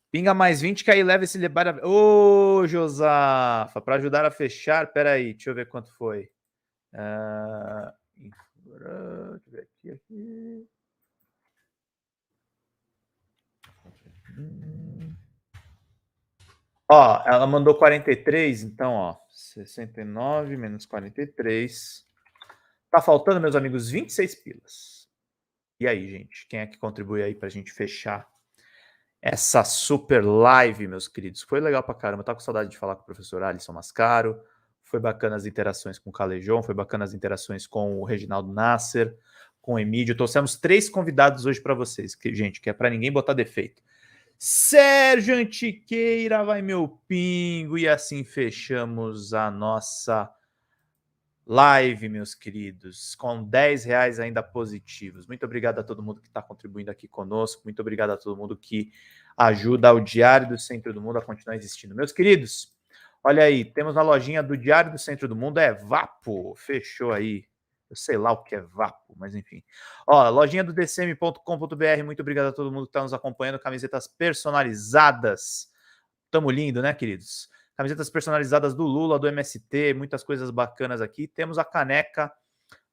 Pinga mais 20 que aí leva esse lebar... Ô, Josafa, para ajudar a fechar, peraí, deixa eu ver quanto foi. Deixa eu ver aqui. Ó, ela mandou 43, então, ó, 69 menos 43. Tá faltando, meus amigos, 26 pilas. E aí, gente, quem é que contribui aí pra gente fechar essa super live, meus queridos? Foi legal pra caramba, tá com saudade de falar com o professor Alisson Mascaro, foi bacana as interações com o Calejão, foi bacana as interações com o Reginaldo Nasser, com o Emílio. Trouxemos 3 convidados hoje pra vocês, que, gente, que é pra ninguém botar defeito. Sérgio Antiqueira, vai meu pingo, e assim fechamos a nossa live, meus queridos, com R$10 ainda positivos. Muito obrigado a todo mundo que está contribuindo aqui conosco, muito obrigado a todo mundo que ajuda o Diário do Centro do Mundo a continuar existindo. Meus queridos, olha aí, temos na lojinha do Diário do Centro do Mundo, Vapo, fechou aí. Eu sei lá o que é Vapo, mas enfim. Ó, lojinha do dcm.com.br, muito obrigado a todo mundo que está nos acompanhando, camisetas personalizadas. Tamo lindo, né, queridos? Camisetas personalizadas do Lula, do MST, muitas coisas bacanas aqui. Temos a caneca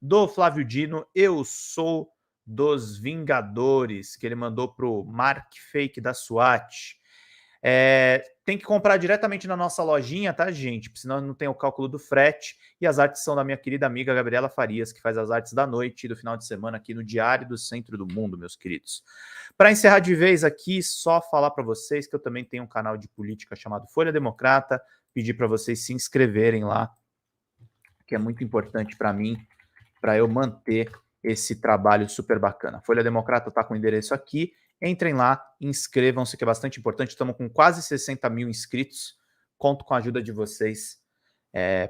do Flávio Dino, Eu Sou dos Vingadores, que ele mandou pro Mark Fake da SWAT. Tem que comprar diretamente na nossa lojinha, tá, gente? Senão não tem o cálculo do frete. E as artes são da minha querida amiga Gabriela Farias, que faz as artes da noite e do final de semana aqui no Diário do Centro do Mundo, meus queridos. Para encerrar de vez aqui, só falar para vocês que eu também tenho um canal de política chamado Folha Democrata. Pedir para vocês se inscreverem lá, que é muito importante para mim, para eu manter esse trabalho super bacana. Folha Democrata está com o endereço aqui. Entrem lá, inscrevam-se, que é bastante importante. Estamos com quase 60 mil inscritos. Conto com a ajuda de vocês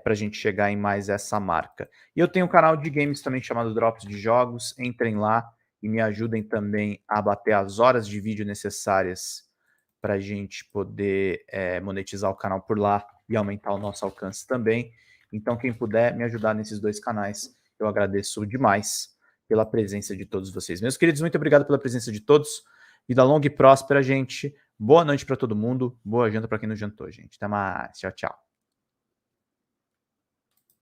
para a gente chegar em mais essa marca. E eu tenho um canal de games também chamado Drops de Jogos. Entrem lá e me ajudem também a bater as horas de vídeo necessárias para a gente poder monetizar o canal por lá e aumentar o nosso alcance também. Então, quem puder me ajudar nesses 2 canais, eu agradeço demais pela presença de todos vocês. Meus queridos, muito obrigado pela presença de todos. Vida longa e próspera, gente. Boa noite para todo mundo. Boa janta para quem não jantou, gente. Até mais. Tchau, tchau.